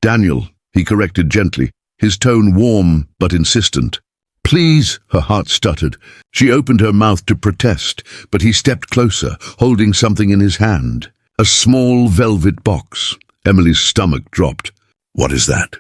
Speaker 1: "Daniel," he corrected gently, his tone warm but insistent. "Please," her heart stuttered. She opened her mouth to protest, but he stepped closer, holding something in his hand. A small velvet box. Emily's stomach dropped. "What is that?"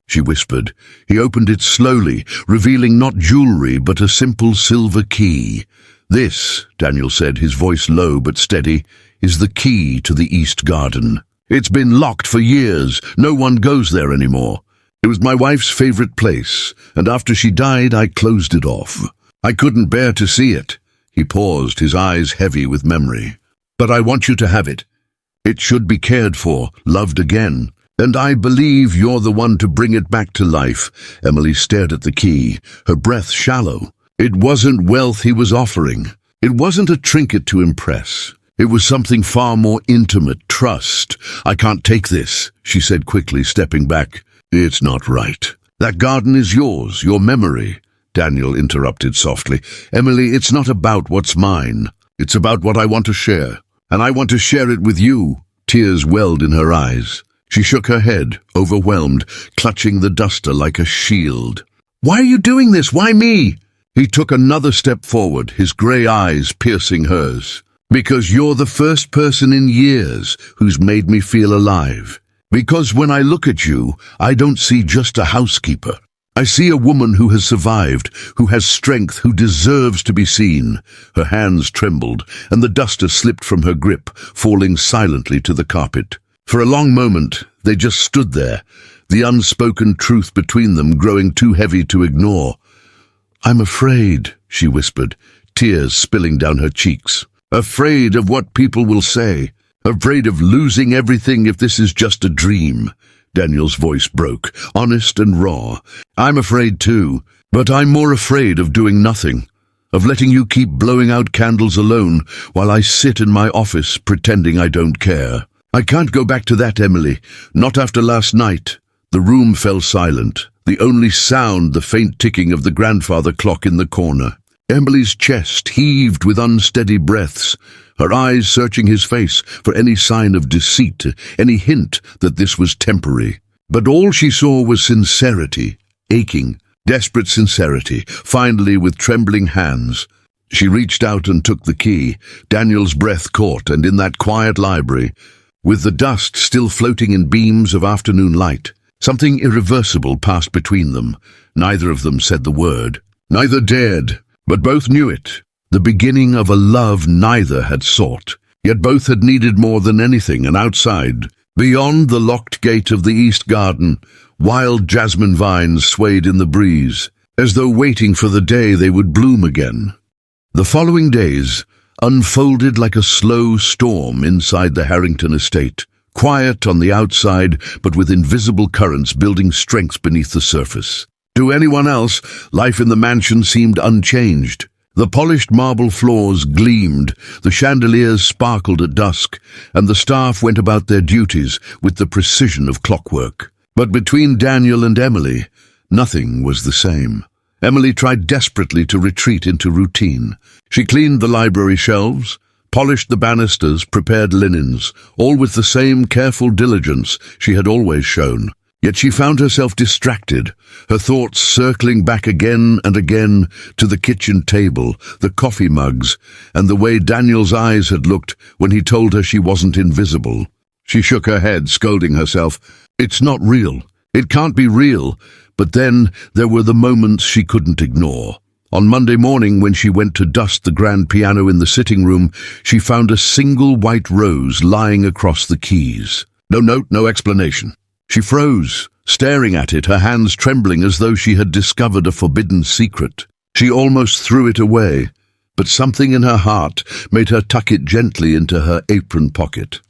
Speaker 1: she whispered. He opened it slowly, revealing not jewelry but a simple silver key. "This," Daniel said, his voice low but steady, "is the key to the East Garden. It's been locked for years. No one goes there anymore. It was my wife's favorite place, and after she died, I closed it off. I couldn't bear to see it." He paused, his eyes heavy with memory. "But I want you to have it. It should be cared for, loved again. And I believe you're the one to bring it back to life." Emily stared at the key, her breath shallow. It wasn't wealth he was offering. It wasn't a trinket to impress. It was something far more intimate, trust. "I can't take this," she said quickly, stepping back. "It's not right. That garden is yours, your memory," Daniel interrupted softly. "Emily, it's not about what's mine. It's about what I want to share. And I want to share it with you." Tears welled in her eyes. She shook her head, overwhelmed, clutching the duster like a shield. "Why are you doing this? Why me?" He took another step forward, his grey eyes piercing hers. "Because you're the first person in years who's made me feel alive. Because when I look at you, I don't see just a housekeeper. I see a woman who has survived, who has strength, who deserves to be seen." Her hands trembled, and the duster slipped from her grip, falling silently to the carpet. For a long moment, they just stood there, the unspoken truth between them growing too heavy to ignore. "I'm afraid," she whispered, tears spilling down her cheeks. "Afraid of what people will say. Afraid of losing everything if this is just a dream." Daniel's voice broke, honest and raw. "I'm afraid too, but I'm more afraid of doing nothing, of letting you keep blowing out candles alone while I sit in my office pretending I don't care. I can't go back to that, Emily, not after last night." The room fell silent, the only sound the faint ticking of the grandfather clock in the corner. Emily's chest heaved with unsteady breaths, her eyes searching his face for any sign of deceit, any hint that this was temporary. But all she saw was sincerity, aching, desperate sincerity. Finally, with trembling hands, she reached out and took the key. Daniel's breath caught, and in that quiet library, with the dust still floating in beams of afternoon light, something irreversible passed between them. Neither of them said the word. Neither dared, but both knew it. The beginning of a love neither had sought. Yet both had needed more than anything, and outside, beyond the locked gate of the East Garden, wild jasmine vines swayed in the breeze, as though waiting for the day they would bloom again. The following days unfolded like a slow storm inside the Harrington estate, quiet on the outside, but with invisible currents building strength beneath the surface. To anyone else, life in the mansion seemed unchanged. The polished marble floors gleamed, the chandeliers sparkled at dusk, and the staff went about their duties with the precision of clockwork. But between Daniel and Emily, nothing was the same. Emily tried desperately to retreat into routine. She cleaned the library shelves, polished the banisters, prepared linens, all with the same careful diligence she had always shown. Yet she found herself distracted, her thoughts circling back again and again to the kitchen table, the coffee mugs, and the way Daniel's eyes had looked when he told her she wasn't invisible. She shook her head, scolding herself. It's not real. It can't be real. But then there were the moments she couldn't ignore. On Monday morning, when she went to dust the grand piano in the sitting room, she found a single white rose lying across the keys. No note, no explanation. She froze, staring at it, her hands trembling as though she had discovered a forbidden secret. She almost threw it away, but something in her heart made her tuck it gently into her apron pocket.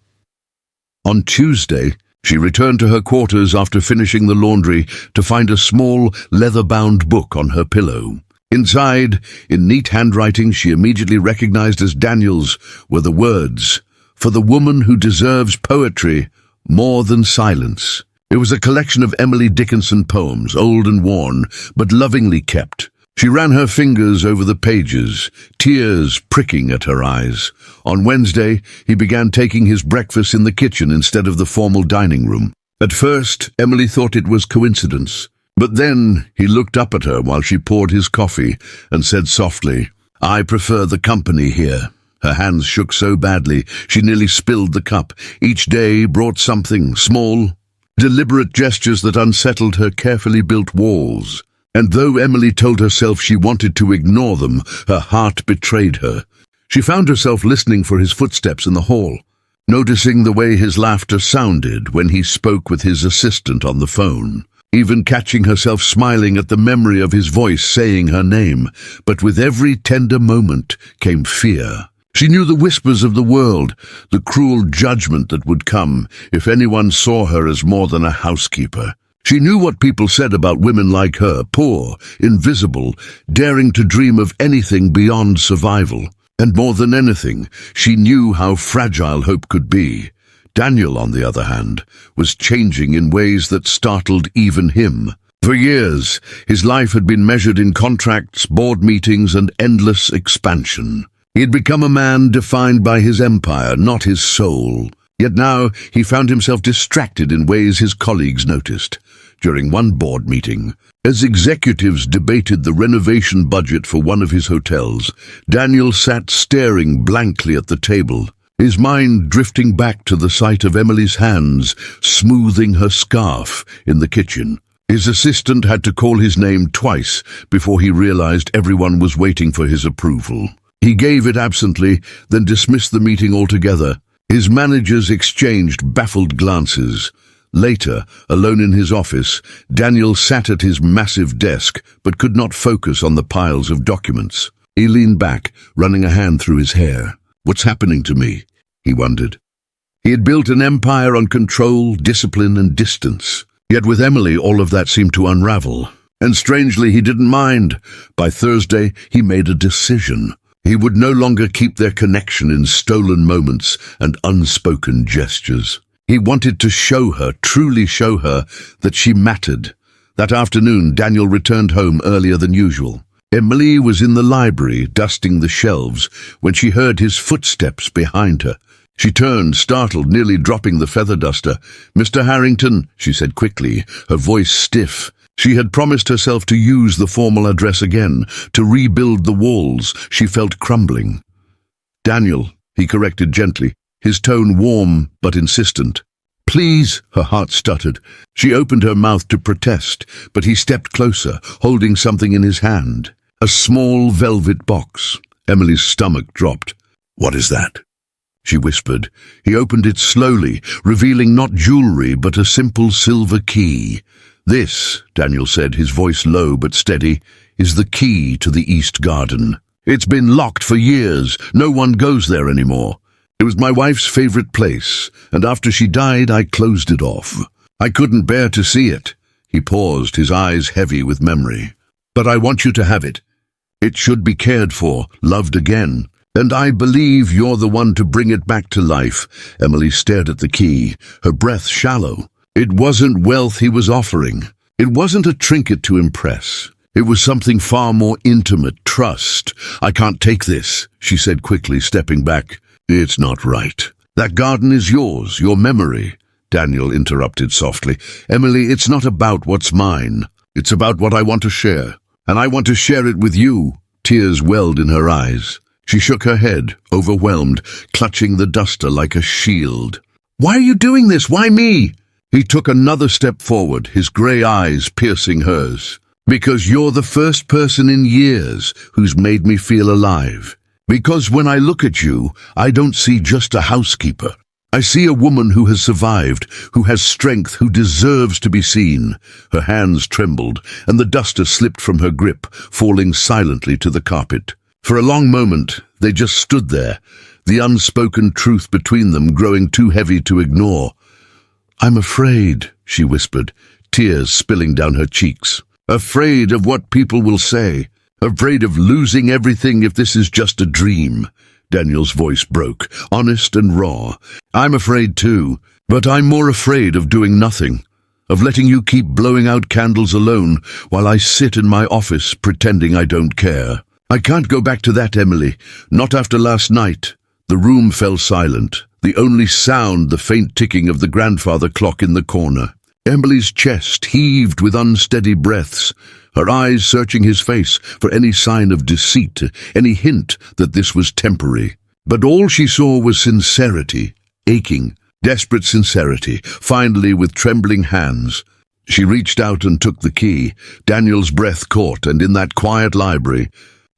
Speaker 1: On Tuesday, she returned to her quarters after finishing the laundry to find a small, leather-bound book on her pillow. Inside, in neat handwriting she immediately recognized as Daniel's, were the words, "For the woman who deserves poetry more than silence." It was a collection of Emily Dickinson poems, old and worn, but lovingly kept. She ran her fingers over the pages, tears pricking at her eyes. On Wednesday, he began taking his breakfast in the kitchen instead of the formal dining room. At first, Emily thought it was coincidence. But then he looked up at her while she poured his coffee and said softly, "I prefer the company here." Her hands shook so badly she nearly spilled the cup. Each day brought something, small, deliberate gestures that unsettled her carefully built walls. And though Emily told herself she wanted to ignore them, her heart betrayed her. She found herself listening for his footsteps in the hall, noticing the way his laughter sounded when he spoke with his assistant on the phone, even catching herself smiling at the memory of his voice saying her name. But with every tender moment came fear. She knew the whispers of the world, the cruel judgment that would come if anyone saw her as more than a housekeeper. She knew what people said about women like her, poor, invisible, daring to dream of anything beyond survival. And more than anything, she knew how fragile hope could be. Daniel, on the other hand, was changing in ways that startled even him. For years, his life had been measured in contracts, board meetings, and endless expansion. He had become a man defined by his empire, not his soul. Yet now he found himself distracted in ways his colleagues noticed. During one board meeting, as executives debated the renovation budget for one of his hotels, Daniel sat staring blankly at the table, his mind drifting back to the sight of Emily's hands smoothing her scarf in the kitchen. His assistant had to call his name twice before he realized everyone was waiting for his approval. He gave it absently, then dismissed the meeting altogether. His managers exchanged baffled glances. Later, alone in his office, Daniel sat at his massive desk but could not focus on the piles of documents. He leaned back, running a hand through his hair. "What's happening to me?" he wondered. He had built an empire on control, discipline, and distance. Yet with Emily, all of that seemed to unravel. And strangely, he didn't mind. By Thursday, he made a decision. He would no longer keep their connection in stolen moments and unspoken gestures. He wanted to show her, truly show her, that she mattered. That afternoon, Daniel returned home earlier than usual. Emily was in the library, dusting the shelves, when she heard his footsteps behind her. She turned, startled, nearly dropping the feather duster. "Mr. Harrington," she said quickly, her voice stiff. She had promised herself to use the formal address again, to rebuild the walls she felt crumbling. "Daniel," he corrected gently, his tone warm but insistent. "Please," her heart stuttered. She opened her mouth to protest, but he stepped closer, holding something in his hand. A small velvet box. Emily's stomach dropped. "What is that?" she whispered. He opened it slowly, revealing not jewelry but a simple silver key. "This," Daniel said, his voice low but steady, "is the key to the East Garden. It's been locked for years. No one goes there anymore. It was my wife's favorite place, and after she died I closed it off. I couldn't bear to see it." He paused, his eyes heavy with memory. "But I want you to have it. It should be cared for, loved again. And I believe you're the one to bring it back to life." Emily stared at the key, her breath shallow. It wasn't wealth he was offering. It wasn't a trinket to impress. It was something far more intimate, trust. "I can't take this," she said quickly, stepping back. "It's not right. That garden is yours, your memory," Daniel interrupted softly. "Emily, it's not about what's mine. It's about what I want to share. And I want to share it with you." Tears welled in her eyes. She shook her head, overwhelmed, clutching the duster like a shield. "Why are you doing this? Why me?" He took another step forward, his grey eyes piercing hers. Because you're the first person in years who's made me feel alive. Because when I look at you, I don't see just a housekeeper. I see a woman who has survived, who has strength, who deserves to be seen. Her hands trembled, and the duster slipped from her grip, falling silently to the carpet. For a long moment, they just stood there, the unspoken truth between them growing too heavy to ignore. "I'm afraid," she whispered, tears spilling down her cheeks. "Afraid of what people will say. Afraid of losing everything if this is just a dream." Daniel's voice broke, honest and raw. "I'm afraid too, but I'm more afraid of doing nothing, of letting you keep blowing out candles alone while I sit in my office pretending I don't care. I can't go back to that, Emily, not after last night." The room fell silent, the only sound the faint ticking of the grandfather clock in the corner. Emily's chest heaved with unsteady breaths, her eyes searching his face for any sign of deceit, any hint that this was temporary. But all she saw was sincerity, aching, desperate sincerity. Finally, with trembling hands, she reached out and took the key. Daniel's breath caught, and in that quiet library,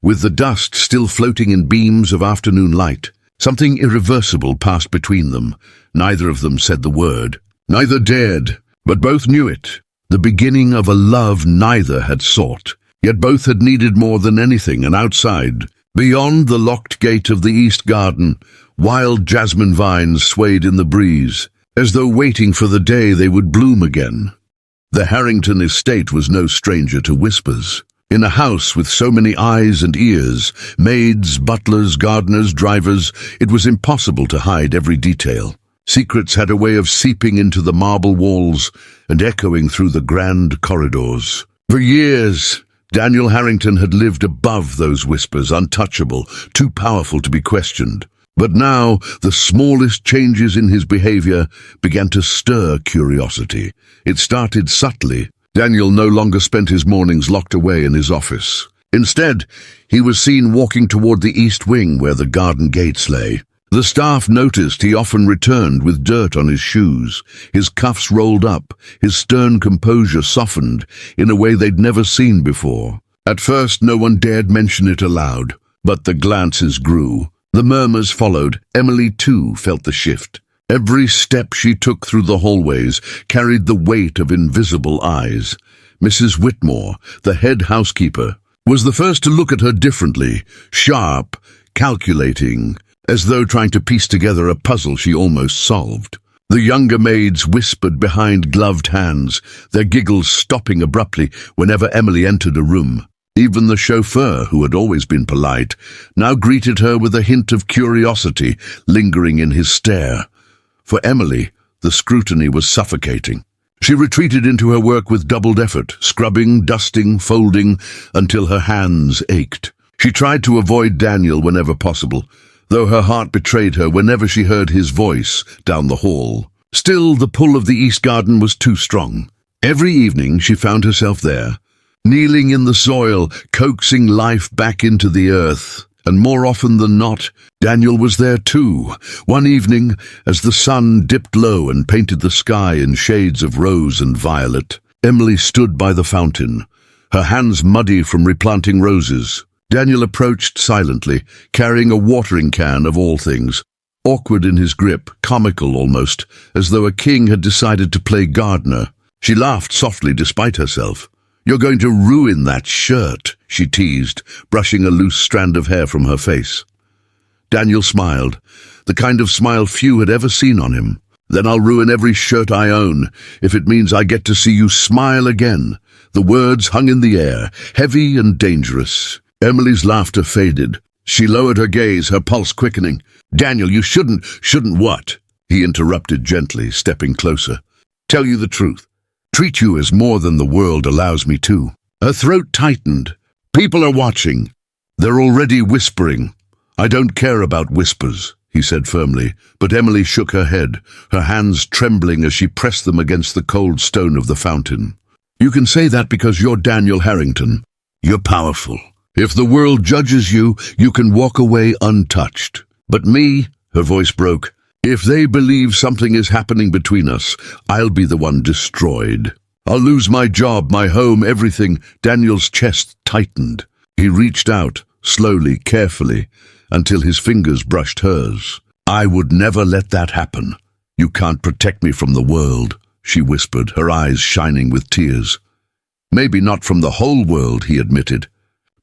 Speaker 1: with the dust still floating in beams of afternoon light, something irreversible passed between them. Neither of them said the word. Neither dared. But both knew it, the beginning of a love neither had sought. Yet both had needed more than anything, and outside, beyond the locked gate of the east garden, wild jasmine vines swayed in the breeze, as though waiting for the day they would bloom again. The Harrington estate was no stranger to whispers. In a house with so many eyes and ears, maids, butlers, gardeners, drivers, it was impossible to hide every detail. Secrets had a way of seeping into the marble walls and echoing through the grand corridors. For years, Daniel Harrington had lived above those whispers, untouchable, too powerful to be questioned. But now, the smallest changes in his behavior began to stir curiosity. It started subtly. Daniel no longer spent his mornings locked away in his office. Instead, he was seen walking toward the east wing where the garden gates lay. The staff noticed he often returned with dirt on his shoes, his cuffs rolled up, his stern composure softened in a way they'd never seen before. At first, no one dared mention it aloud, but the glances grew. The murmurs followed. Emily, too, felt the shift. Every step she took through the hallways carried the weight of invisible eyes. Mrs. Whitmore, the head housekeeper, was the first to look at her differently, sharp, calculating, as though trying to piece together a puzzle she almost solved. The younger maids whispered behind gloved hands, their giggles stopping abruptly whenever Emily entered a room. Even the chauffeur, who had always been polite, now greeted her with a hint of curiosity lingering in his stare. For Emily, the scrutiny was suffocating. She retreated into her work with doubled effort, scrubbing, dusting, folding, until her hands ached. She tried to avoid Daniel whenever possible, though her heart betrayed her whenever she heard his voice down the hall. Still, the pull of the east garden was too strong. Every evening she found herself there, kneeling in the soil, coaxing life back into the earth. And more often than not, Daniel was there too. One evening, as the sun dipped low and painted the sky in shades of rose and violet, Emily stood by the fountain, her hands muddy from replanting roses. Daniel approached silently, carrying a watering can of all things, awkward in his grip, comical almost, as though a king had decided to play gardener. She laughed softly despite herself. "You're going to ruin that shirt," she teased, brushing a loose strand of hair from her face. Daniel smiled, the kind of smile few had ever seen on him. "Then I'll ruin every shirt I own, if it means I get to see you smile again." The words hung in the air, heavy and dangerous. Emily's laughter faded. She lowered her gaze, her pulse quickening. "Daniel, you shouldn't what?" He interrupted gently, stepping closer. "Tell you the truth. Treat you as more than the world allows me to." Her throat tightened. "People are watching. They're already whispering." "I don't care about whispers," he said firmly, but Emily shook her head, her hands trembling as she pressed them against the cold stone of the fountain. "You can say that because you're Daniel Harrington. You're powerful. If the world judges you, you can walk away untouched. But me," her voice broke, "if they believe something is happening between us, I'll be the one destroyed." I'll lose my job, my home, everything. Daniel's chest tightened. He reached out, slowly, carefully, until his fingers brushed hers. I would never let that happen. You can't protect me from the world, she whispered, her eyes shining with tears. Maybe not from the whole world, he admitted.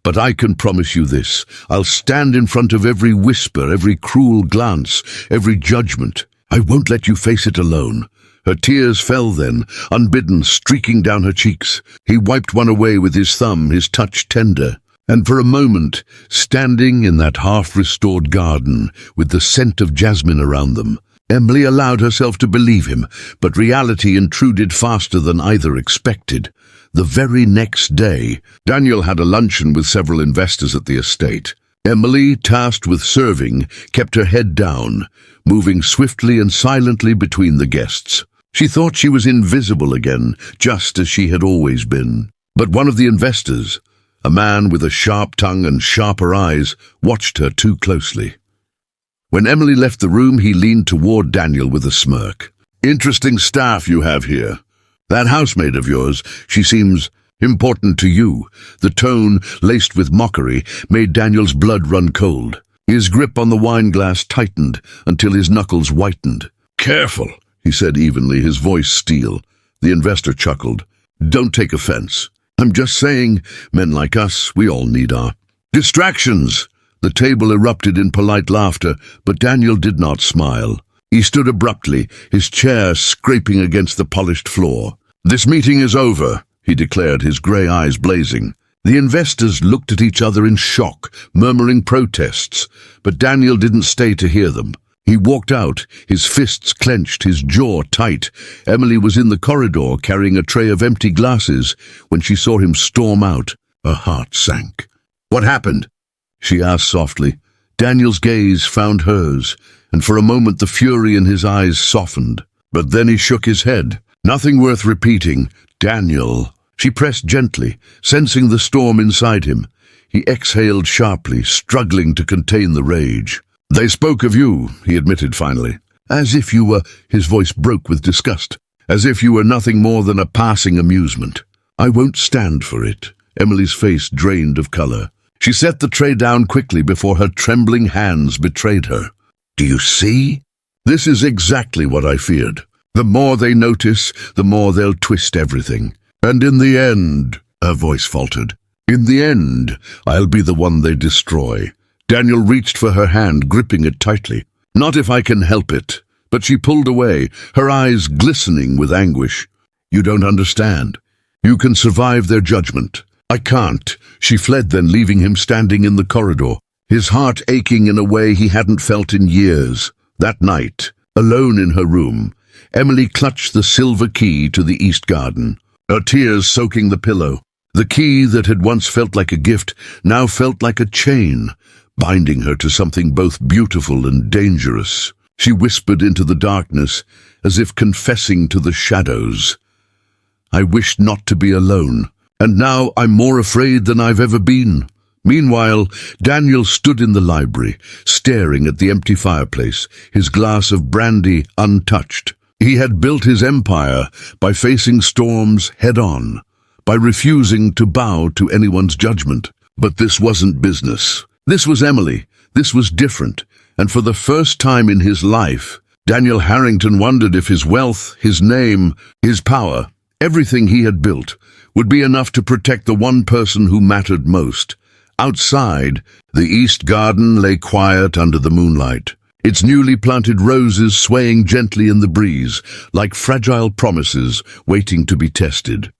Speaker 1: But I can promise you this. I'll stand in front of every whisper, every cruel glance, every judgment. I won't let you face it alone. Her tears fell then, unbidden, streaking down her cheeks. He wiped one away with his thumb, his touch tender. And for a moment, standing in that half-restored garden, with the scent of jasmine around them, Emily allowed herself to believe him, but reality intruded faster than either expected. The very next day, Daniel had a luncheon with several investors at the estate. Emily, tasked with serving, kept her head down, moving swiftly and silently between the guests. She thought she was invisible again, just as she had always been. But one of the investors, a man with a sharp tongue and sharper eyes, watched her too closely. When Emily left the room, he leaned toward Daniel with a smirk. Interesting staff you have here. That housemaid of yours, she seems important to you. The tone, laced with mockery, made Daniel's blood run cold. His grip on the wine glass tightened until his knuckles whitened. Careful, he said evenly, his voice steel. The investor chuckled. Don't take offense. I'm just saying, men like us, we all need our distractions. The table erupted in polite laughter, but Daniel did not smile. He stood abruptly, his chair scraping against the polished floor. This meeting is over, he declared, his grey eyes blazing. The investors looked at each other in shock, murmuring protests, but Daniel didn't stay to hear them. He walked out, his fists clenched, his jaw tight. Emily was in the corridor carrying a tray of empty glasses when she saw him storm out. Her heart sank. What happened? She asked softly. Daniel's gaze found hers, and for a moment the fury in his eyes softened. But then he shook his head. Nothing worth repeating. Daniel. She pressed gently, sensing the storm inside him. He exhaled sharply, struggling to contain the rage. They spoke of you, he admitted finally. As if you were, his voice broke with disgust. As if you were nothing more than a passing amusement. I won't stand for it. Emily's face drained of color. She set the tray down quickly before her trembling hands betrayed her. Do you see? This is exactly what I feared. The more they notice, the more they'll twist everything. And in the end, her voice faltered, in the end, I'll be the one they destroy. Daniel reached for her hand, gripping it tightly. Not if I can help it. But she pulled away, her eyes glistening with anguish. You don't understand. You can survive their judgment. I can't. She fled then, leaving him standing in the corridor, his heart aching in a way he hadn't felt in years. That night, alone in her room, Emily clutched the silver key to the east garden, her tears soaking the pillow. The key that had once felt like a gift now felt like a chain, binding her to something both beautiful and dangerous. She whispered into the darkness, as if confessing to the shadows. I wished not to be alone, and now I'm more afraid than I've ever been. Meanwhile, Daniel stood in the library, staring at the empty fireplace, his glass of brandy untouched. He had built his empire by facing storms head-on, by refusing to bow to anyone's judgment. But this wasn't business. This was Emily. This was different. And for the first time in his life, Daniel Harrington wondered if his wealth, his name, his power, everything he had built, would be enough to protect the one person who mattered most. Outside, the east garden lay quiet under the moonlight, its newly planted roses swaying gently in the breeze, like fragile promises waiting to be tested.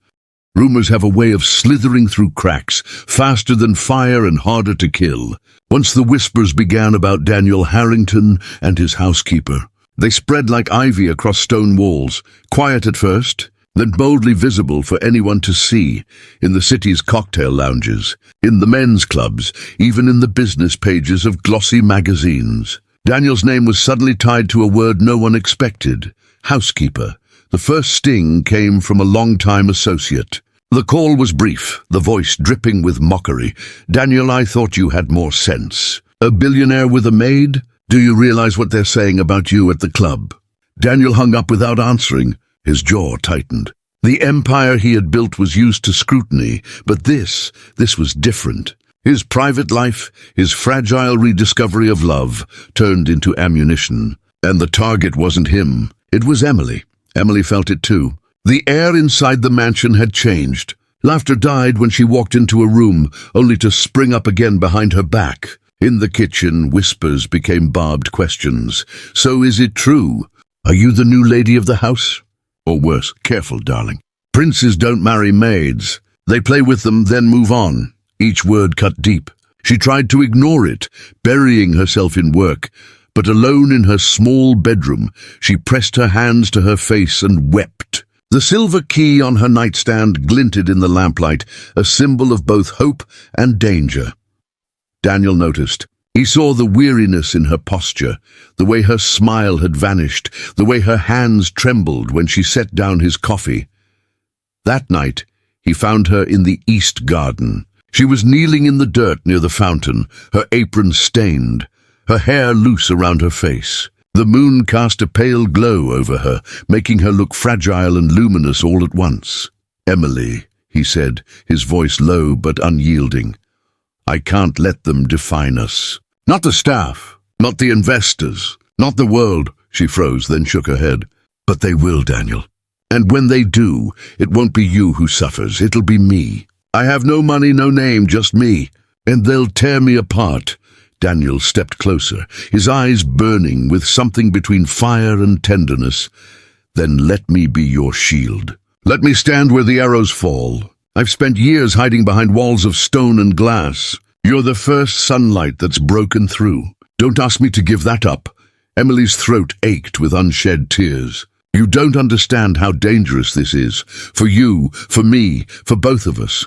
Speaker 1: Rumors have a way of slithering through cracks, faster than fire and harder to kill. Once the whispers began about Daniel Harrington and his housekeeper, they spread like ivy across stone walls, quiet at first, then boldly visible for anyone to see, in the city's cocktail lounges, in the men's clubs, even in the business pages of glossy magazines. Daniel's name was suddenly tied to a word no one expected: housekeeper. The first sting came from a long-time associate. The call was brief, the voice dripping with mockery. Daniel, I thought you had more sense. A billionaire with a maid? Do you realize what they're saying about you at the club? Daniel hung up without answering. His jaw tightened. The empire he had built was used to scrutiny, but this was different. His private life, his fragile rediscovery of love, turned into ammunition. And the target wasn't him, it was Emily. Emily felt it too. The air inside the mansion had changed. Laughter died when she walked into a room, only to spring up again behind her back. In the kitchen, whispers became barbed questions. So is it true? Are you the new lady of the house? Or worse, careful, darling. Princes don't marry maids. They play with them, then move on. Each word cut deep. She tried to ignore it, burying herself in work. But alone in her small bedroom, she pressed her hands to her face and wept. The silver key on her nightstand glinted in the lamplight, a symbol of both hope and danger. Daniel noticed. He saw the weariness in her posture, the way her smile had vanished, the way her hands trembled when she set down his coffee. That night, he found her in the east garden. She was kneeling in the dirt near the fountain, her apron stained, her hair loose around her face. The moon cast a pale glow over her, making her look fragile and luminous all at once. "Emily," he said, his voice low but unyielding. "I can't let them define us. Not the staff, not the investors, not the world." She froze, then shook her head. "But they will, Daniel. And when they do, it won't be you who suffers, it'll be me. I have no money, no name, just me. And they'll tear me apart." Daniel stepped closer, his eyes burning with something between fire and tenderness. "Then let me be your shield. Let me stand where the arrows fall. I've spent years hiding behind walls of stone and glass. You're the first sunlight that's broken through. Don't ask me to give that up." Emily's throat ached with unshed tears. "You don't understand how dangerous this is. For you, for me, for both of us."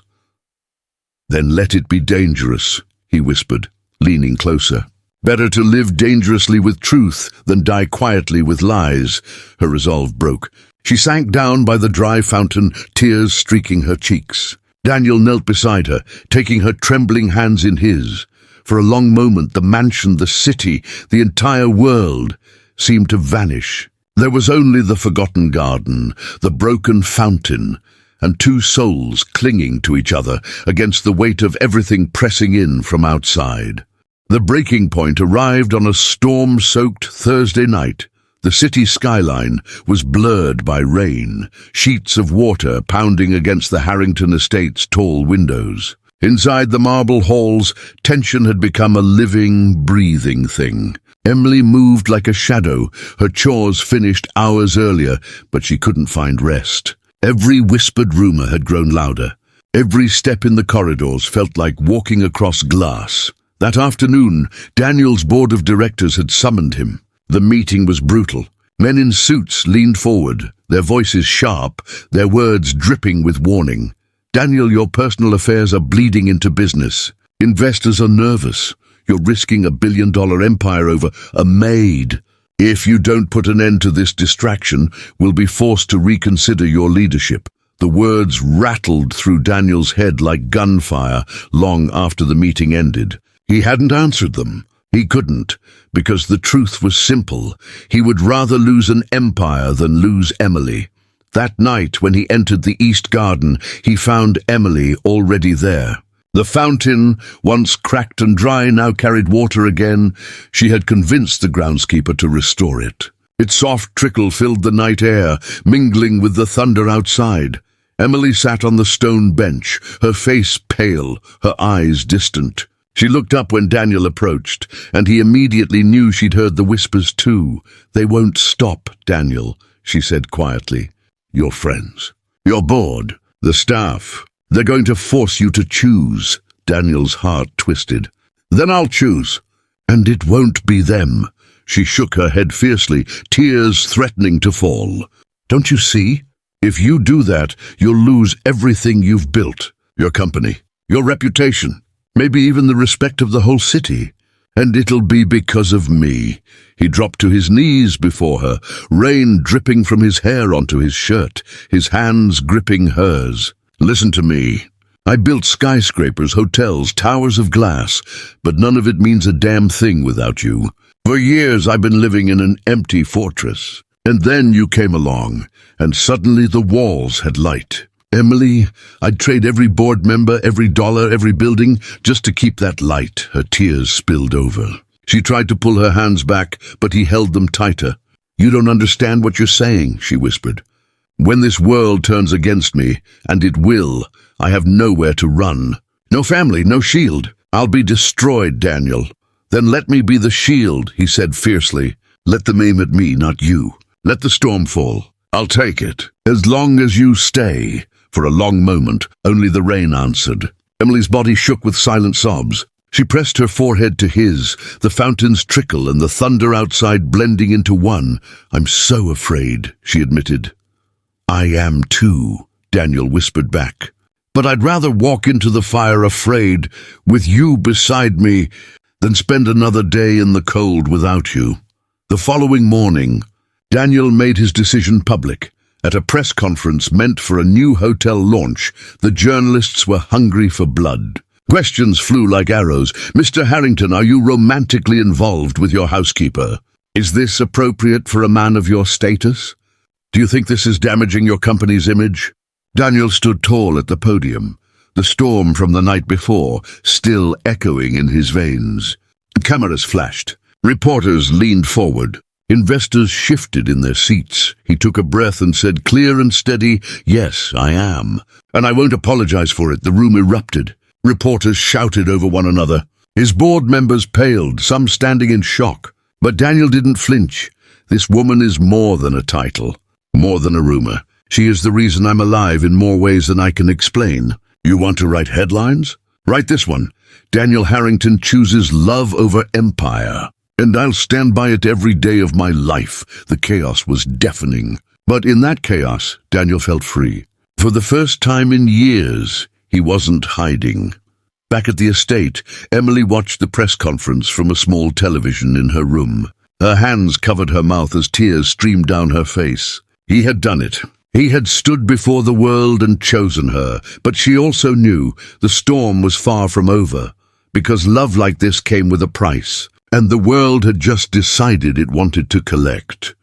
Speaker 1: "Then let it be dangerous," he whispered, leaning closer. "Better to live dangerously with truth than die quietly with lies." Her resolve broke. She sank down by the dry fountain, tears streaking her cheeks. Daniel knelt beside her, taking her trembling hands in his. For a long moment, the mansion, the city, the entire world seemed to vanish. There was only the forgotten garden, the broken fountain, and two souls clinging to each other against the weight of everything pressing in from outside. The breaking point arrived on a storm-soaked Thursday night. The city skyline was blurred by rain, sheets of water pounding against the Harrington estate's tall windows. Inside the marble halls, tension had become a living, breathing thing. Emily moved like a shadow, her chores finished hours earlier, but she couldn't find rest. Every whispered rumor had grown louder. Every step in the corridors felt like walking across glass. That afternoon, Daniel's board of directors had summoned him. The meeting was brutal. Men in suits leaned forward, their voices sharp, their words dripping with warning. "Daniel, your personal affairs are bleeding into business. Investors are nervous. You're risking $1 billion empire over a maid. If you don't put an end to this distraction, we'll be forced to reconsider your leadership." The words rattled through Daniel's head like gunfire long after the meeting ended. He hadn't answered them. He couldn't, because the truth was simple. He would rather lose an empire than lose Emily. That night, when he entered the East Garden, he found Emily already there. The fountain, once cracked and dry, now carried water again. She had convinced the groundskeeper to restore it. Its soft trickle filled the night air, mingling with the thunder outside. Emily sat on the stone bench, her face pale, her eyes distant. She looked up when Daniel approached, and he immediately knew she'd heard the whispers too. "They won't stop, Daniel," she said quietly. "Your friends. Your board. The staff. They're going to force you to choose." Daniel's heart twisted. "Then I'll choose. And it won't be them." She shook her head fiercely, tears threatening to fall. "Don't you see? If you do that, you'll lose everything you've built. Your company, your reputation. Maybe even the respect of the whole city. And it'll be because of me." He dropped to his knees before her, rain dripping from his hair onto his shirt, his hands gripping hers. "Listen to me. I built skyscrapers, hotels, towers of glass, but none of it means a damn thing without you. For years I've been living in an empty fortress. And then you came along, and suddenly the walls had light. Emily, I'd trade every board member, every dollar, every building, just to keep that light. Her tears spilled over. She tried to pull her hands back, but he held them tighter. You don't understand what you're saying, she whispered. When this world turns against me, and it will, I have nowhere to run. No family, no shield. I'll be destroyed, Daniel. Then let me be the shield, he said fiercely. Let them aim at me, not you. Let the storm fall. I'll take it. As long as you stay. For a long moment, only the rain answered. Emily's body shook with silent sobs. She pressed her forehead to his, the fountain's trickle and the thunder outside blending into one. I'm so afraid, she admitted. I am too, Daniel whispered back. But I'd rather walk into the fire afraid, with you beside me, than spend another day in the cold without you. The following morning, Daniel made his decision public. At a press conference meant for a new hotel launch, the journalists were hungry for blood. Questions flew like arrows. Mr. Harrington, are you romantically involved with your housekeeper? Is this appropriate for a man of your status? Do you think this is damaging your company's image? Daniel stood tall at the podium, the storm from the night before still echoing in his veins. Cameras flashed. Reporters leaned forward. Investors shifted in their seats. He took a breath and said, clear and steady, yes, I am. And I won't apologize for it. The room erupted. Reporters shouted over one another. His board members paled, some standing in shock. But Daniel didn't flinch. This woman is more than a title, more than a rumor. She is the reason I'm alive in more ways than I can explain. You want to write headlines? Write this one. Daniel Harrington chooses love over empire. And I'll stand by it every day of my life. The chaos was deafening. But in that chaos, Daniel felt free. For the first time in years, he wasn't hiding. Back at the estate, Emily watched the press conference from a small television in her room. Her hands covered her mouth as tears streamed down her face. He had done it. He had stood before the world and chosen her, but she also knew the storm was far from over, because love like this came with a price. And the world had just decided it wanted to collect.